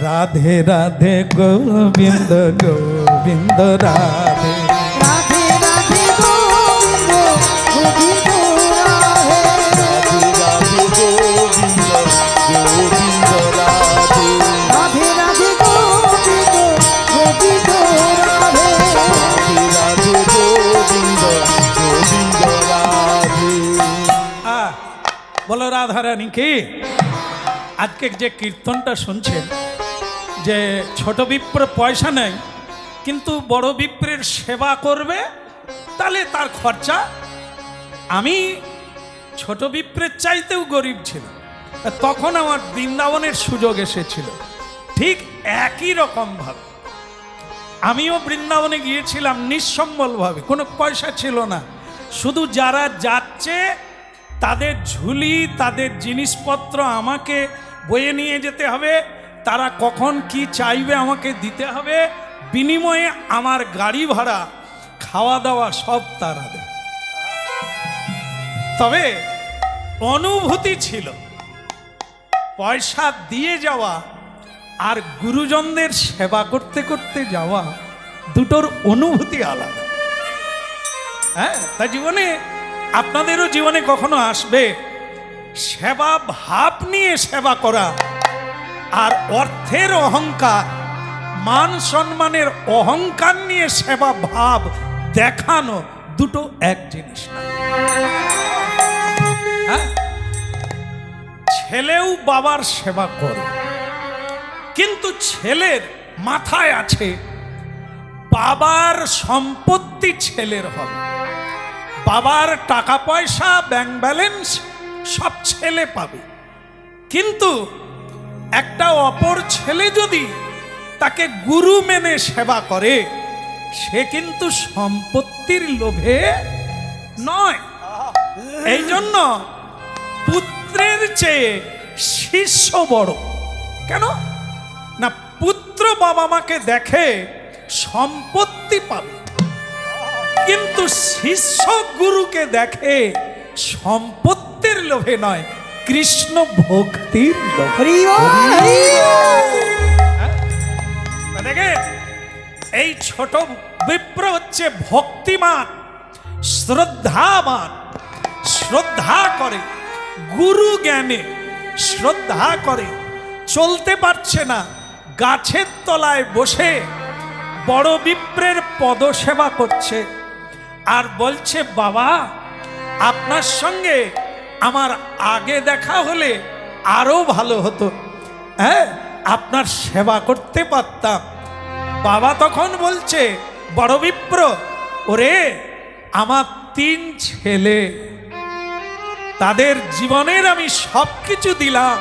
রাধে রাধে গোবিন্দ গোবিন্দ রাধে, রাধে রাধে গোবিন্দ গোবিন্দ রাধে, রাধে গোবিন্দ গোবিন্দ রাধে, রাধে রাধে গোবিন্দ গোবিন্দ রাধে, রাধে গোবিন্দ গোবিন্দ রাধে। বলো রাধারানী কি? আজকে যে কীর্তনটা শুনছেন, যে ছোট বিপ্র পয়সা নেই কিন্তু বড় বিপ্রের সেবা করবে, তাহলে তার খরচা। আমি ছোট বিপ্রের চাইতেও গরিব ছিল, তখন আমার বৃন্দাবনের সুযোগ এসেছিল। ঠিক একই রকমভাবে আমিও বৃন্দাবনে গিয়েছিলাম নিঃসম্বলভাবে, কোনো পয়সা ছিল না। শুধু যারা যাচ্ছে তাদের ঝুলি, তাদের জিনিসপত্র আমাকে বয়ে নিয়ে যেতে হবে, তারা কখন কি চাইবে আমাকে দিতে হবে, বিনিময়ে আমার গাড়ি ভাড়া, খাওয়া দাওয়া সব তারা দেবে। তবে অনুভূতি ছিল, পয়সা দিয়ে যাওয়া আর গুরুজনদের সেবা করতে করতে যাওয়া, দুটোর অনুভূতি আলাদা। হ্যাঁ, তা জীবনে আপনাদেরও জীবনে কখনো আসবে সেবা ভাব নিয়ে সেবা করা আর অর্থের অহংকার, মান সম্মানের অহংকার নিয়ে সেবা ভাব দেখানো, দুটো এক জিনিস না। হ্যাঁ, ছেলেও বাবার সেবা করে, কিন্তু ছেলের মাথায় আছে বাবার সম্পত্তি ছেলের হবে, বাবার টাকা পয়সা ব্যাংক ব্যালেন্স সব ছেলে পাবে। কিন্তু একটা অপর ছেলে যদি তাকে গুরু মেনে সেবা করে, সে কিন্তু সম্পত্তির লোভে নয়। এই জন্য পুত্রের চেয়ে শিষ্য বড়। কেন না? পুত্র বাবা মাকে দেখে সম্পত্তি পাবে, কিন্তু শিষ্য গুরুকে দেখে সম্পত্তির লোভে নয়, কৃষ্ণ ভক্তির লোভে। হরি বল, হরি বল। দেখে এই ছোট বিপ্র হচ্ছে ভক্তিমান, শ্রদ্ধাবান, শ্রদ্ধা করে গুরু জ্ঞানে, শ্রদ্ধা করে। চলতে পারছে না, গাছের তলায় বসে বড় বিপ্রের পদসেবা করছে আর বলছে বাবা আপনার সঙ্গে আমার আগে দেখা হলে আরো ভালো হতো, হ্যাঁ আপনার সেবা করতে পারতাম। বাবা তখন বলছে বড় বিপ্র, ওরে আমার 3 ছেলে, তাদের জীবনের আমি সব কিছু দিলাম,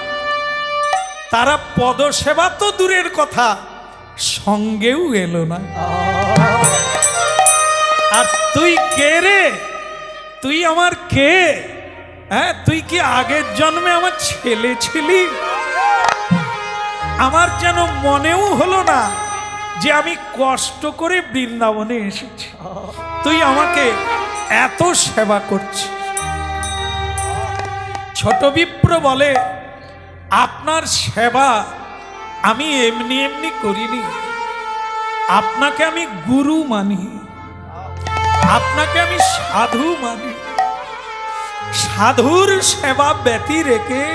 তারা পদসেবা তো দূরের কথা, সঙ্গেও এলো না। আর তুই কে রে? তুই আমার কে? হ্যাঁ, তুই কি আগের জন্মে আমার ছেলে ছিলি? আমার যেন মনেও হলো না যে আমি কষ্ট করে বৃন্দাবনে এসেছি, তুই আমাকে এত সেবা করছিস। ছোট বিপ্র বলে আপনার সেবা আমি এমনি এমনি করিনি, আপনাকে আমি গুরু মানি, আপনাকে আমি সাধু মানি। সাধুর সেবা ব্যতি রেখে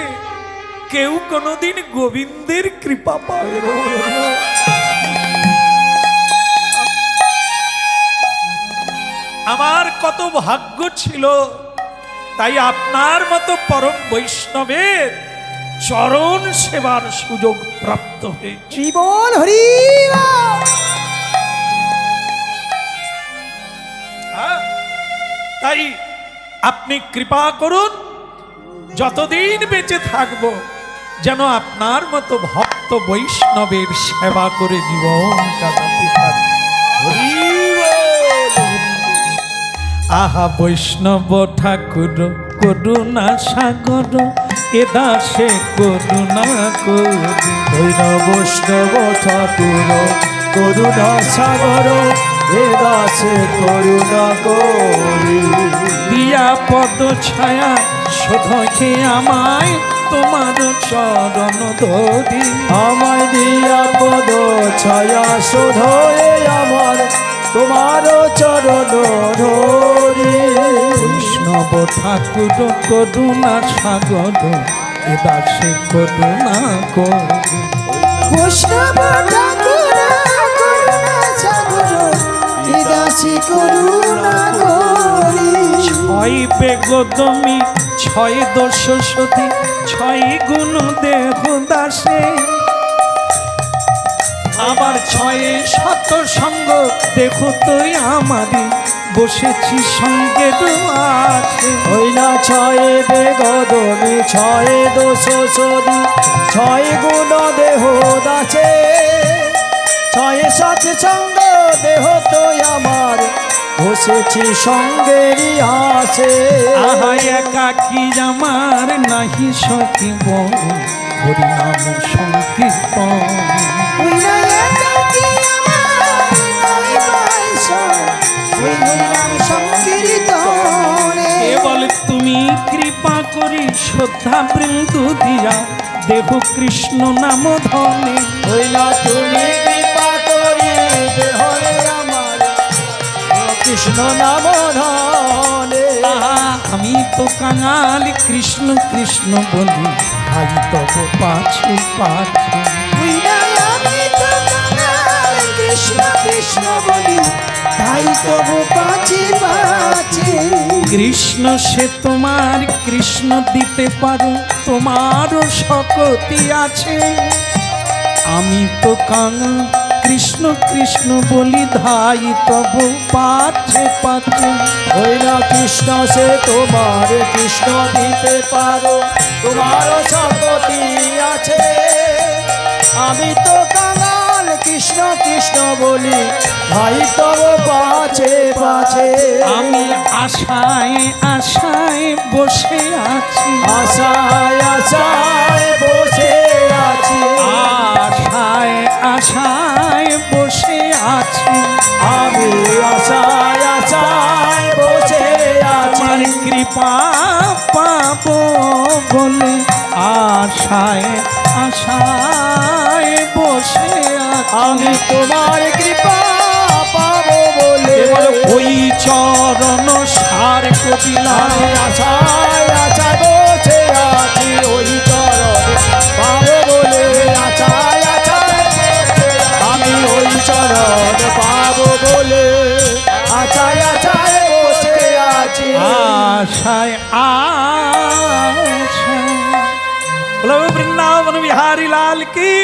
কেউ কোনোদিন গোবিন্দের কৃপা পাবে না। আমার কত ভাগ্য ছিল, তাই আপনার মতো পরম বৈষ্ণবের চরণ সেবার সুযোগ প্রাপ্ত হয়েছে। জীবন হরি বল। তাই আপনি কৃপা করুন, যতদিন বেঁচে থাকব যেন আপনার মতো ভক্ত বৈষ্ণবের সেবা করে জীবন কাটাতে পারি। আহা বৈষ্ণব ঠাকুর করুণা সাগর এ দাসে করুণা করি। হইল বৈষ্ণব ঠাকুর করুণা সাগর এ দাসে করুণা করি। দিয়া পদ ছায়া শোধকে আমায় তোমার চরণ ধরি। আমায় দিয়া পদ ছায়া শোধয়ে আমার তোমার চরণ ধরি। বৈষ্ণব ঠাকুর করুণা সাগর এ দাসে করুণা করি। বৈষ্ণব ঠাকুর করুণা সাগর এ দাসে করুণা করি। ছয় বেগদমি ছয় দোষ সতী ছয় গুণ দেহ দাসে। আবার ছয়ে শত সঙ্গ দেখো তুই আমারই বসেছি সঙ্গে আছে। হইলা ছয়ে বেগদমি ছয়ে দোষ সদি ছয় গুণ দেহ দাসে। ছয়ে সাথে সঙ্গ দেহ তো আমার বসেছি সঙ্গেরই আসে। আহা একাকি আমার নাহি সকিব হরিনাম সংকীর্তন। ওই না একাকী আমার নাই পয়সা, ওই হরিনাম সংকীর্তনে। কেবল তুমি কৃপা করি শ্রদ্ধা বৃন্দু দিয়া দেহ কৃষ্ণ নাম ধনে। হইলা তুমি কৃপা করি দেহরে আমার কৃষ্ণ নাম ধনে। আহা আমি তো কাঙাল কৃষ্ণ কৃষ্ণ বলি ভাই তব পাছে পাছে। ওই না আমি তো কাঙাল কৃষ্ণ কৃষ্ণ বলি, তাই তবু পাছে পাছে। কৃষ্ণ সে তোমার কৃষ্ণ দিতে পারো তোমারও শক্তি আছে। আমি তো কাঙাল কৃষ্ণ কৃষ্ণ বলি ধাই তব পাছে পাছে। হইলা কৃষ্ণ সে তোমার কৃষ্ণ দিতে পারো তোমার শক্তি আছে। আমি তো কাঙাল কৃষ্ণ কৃষ্ণ বলি ভাই তব পাছে পাছে। আমি আশায় আশায় বসে আছি। আশায় আশায় বসে আছি। আশায় আশায় বসে আছি। আমি আশায় আশায় বসে আছি। আমার কৃপা পাবো বলে আশায় আশায় বসে আছি। আমি তোমার কৃপা পাবো বলে এবার ওই চরণ সার কপিলাম। আমি আশায় আশায় বসে আছি। ওই চরণ পাবো বলে আশায় আশায় আমি ওই চরণ পাবো বলে আশায় আশায় বসে আছি। আশায় আশায় বলো বৃন্দাবন বিহারী লাল কি।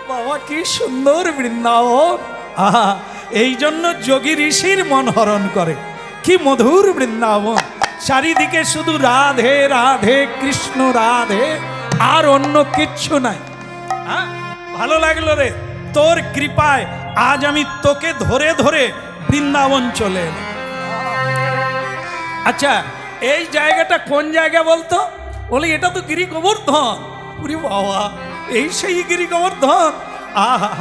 বাবা কি সুন্দর বৃন্দাবন। আহা এই জন্য যোগী ঋষির মন হরণ করে। কি মধুর বৃন্দাবন। চারিদিকে শুধু রাধে রাধে কৃষ্ণ রাধে, আর অন্য কিচ্ছু নাই। হ্যাঁ ভালো লাগলো রে তোর কৃপায়। আজ আমি তোকে ধরে ধরে বৃন্দাবন চলে এলাম। আচ্ছা এই জায়গাটা কোন জায়গা বলতো? বলে এটা তো গিরি গোবর্ধন। ওরে বাবা এই সেই গিরি গোবর্ধন। আহা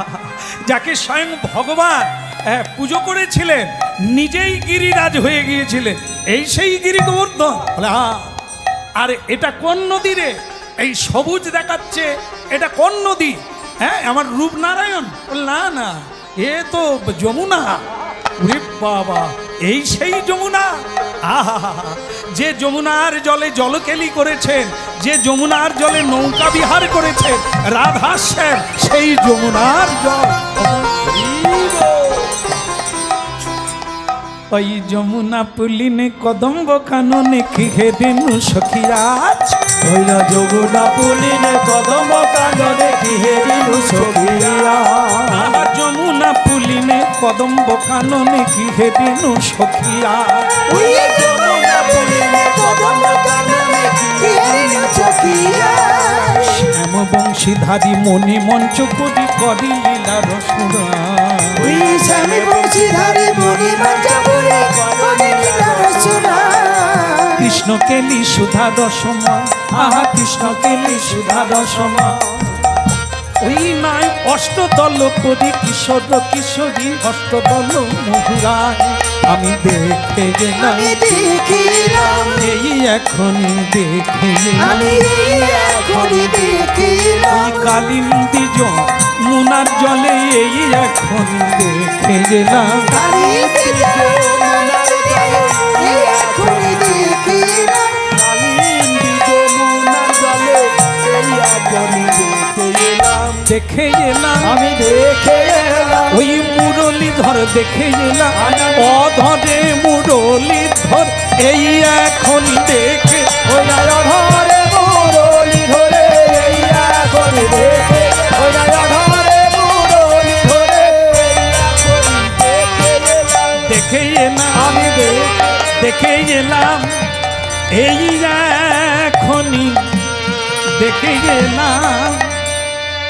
যাকে স্বয়ং ভগবান পুজো করেছিলেন, নিজেই গিরিরাজ হয়ে গিয়েছিলেন, এই সেই গিরি গোবর্ধন। বলে আর এটা কোন নদী রে? এই সবুজ দেখাচ্ছে এটা কোন নদী? হ্যাঁ আমার রূপনারায়ণ। বলে না না এ তো যমুনা। ওরে বাবা এই সেই যমুনা। আহা যে যমুনার জলে জলকেলি করেছেন, যে যমুনার জলে নৌকা বিহার করেছেন রাধা শ্যাম, সেই যমুনার জল। ওই যমুনা পুলিনে কদম্ব কাননে কি হেরেনু সখিয়াজ। হইলা যমুনা পুলিনে কদম কাননে কি হেরিলু সখিয়া। যমুনা পুলিনে কদম্ব কাননে কি হেরেনু সখিয়া। ওই যমুনা পুলিনে কদম কাননে কি হেরিনু সখিয়া। শ্যাম বংশীধারী মণি মঞ্চ করি করি লীলা রসুরা। ওই শ্যাম বংশীধারী মণি মঞ্চ করে করি লীলা রসুরা। কৃষ্ণ কেলি সুধা রসময়, আহা কৃষ্ণ কেলি সুধা রসময়। ওই নাই অষ্টদল করি কিশোর কিশোরী অষ্টদল মহুরায় আমি দেখে গেলাম, আমি দেখিলাম, এই এখন দেখে গেলাম। আমি এখনই দেখিলাম, ওই কালিন্দী মুনার জলে এই এখন দেখে গেলাম। কালিন্দী যমুনার জলে এই এখনই দেখিলাম, কালিন্দী যমুনার জলে এই এখনই দেখে এলাম, দেখে এলাম আমি দেখে এলাম। ওই মুরলীধর দেখে এলাম, অধরে মুরলীধর এই এখন দেখে ওই অধরে মুরলি ধরে এই এখনই দেখে, ওই অধরে মুরলি ধরে এই এখনই দেখে এলাম, দেখে এলাম আমি দেখে এলাম এই এখনই দেখে গেলাম।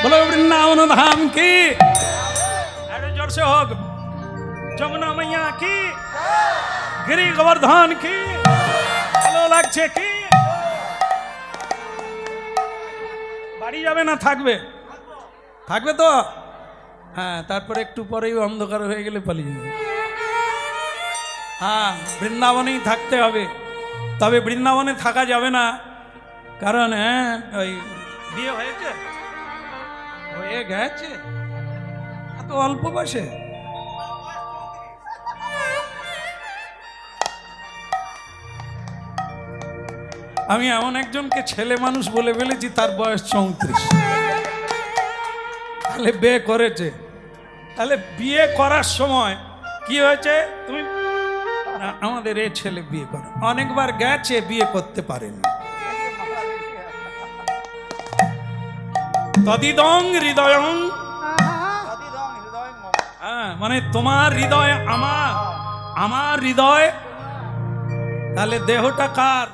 বলো বৃন্দাবন ধাম কি, আরে জোর से হোক, যমুনা मैया কি, গিরি গোবর্ধন কি, ভালো লাগছে কি? বাড়ি যাবে না থাকবে? থাকবে তো? হ্যাঁ, তারপরে একটু পরেই অন্ধকার হয়ে গেলে পালিয়ে যাবে। হ্যাঁ, বৃন্দাবনেই থাকতে হবে। তবে বৃন্দাবনে থাকা যাবে না, কারণ ওই বিয়ে হয়েছে, হয়ে গেছে এত অল্প বয়সে। আমি এমন একজনকে ছেলে মানুষ বলে ফেলেছি, তার বয়স 34। তাহলে বিয়ে করেছে। তাহলে বিয়ে করার সময় কি হয়েছে? তুমি না, আমাদের এই ছেলে বিয়ে করে অনেকবার গেছে, বিয়ে করতে পারেনি। তদিদং হৃদয়ং, হ্যাঁ, মানে তোমার হৃদয় আমার, আমার হৃদয়। তাহলে দেহটা কার?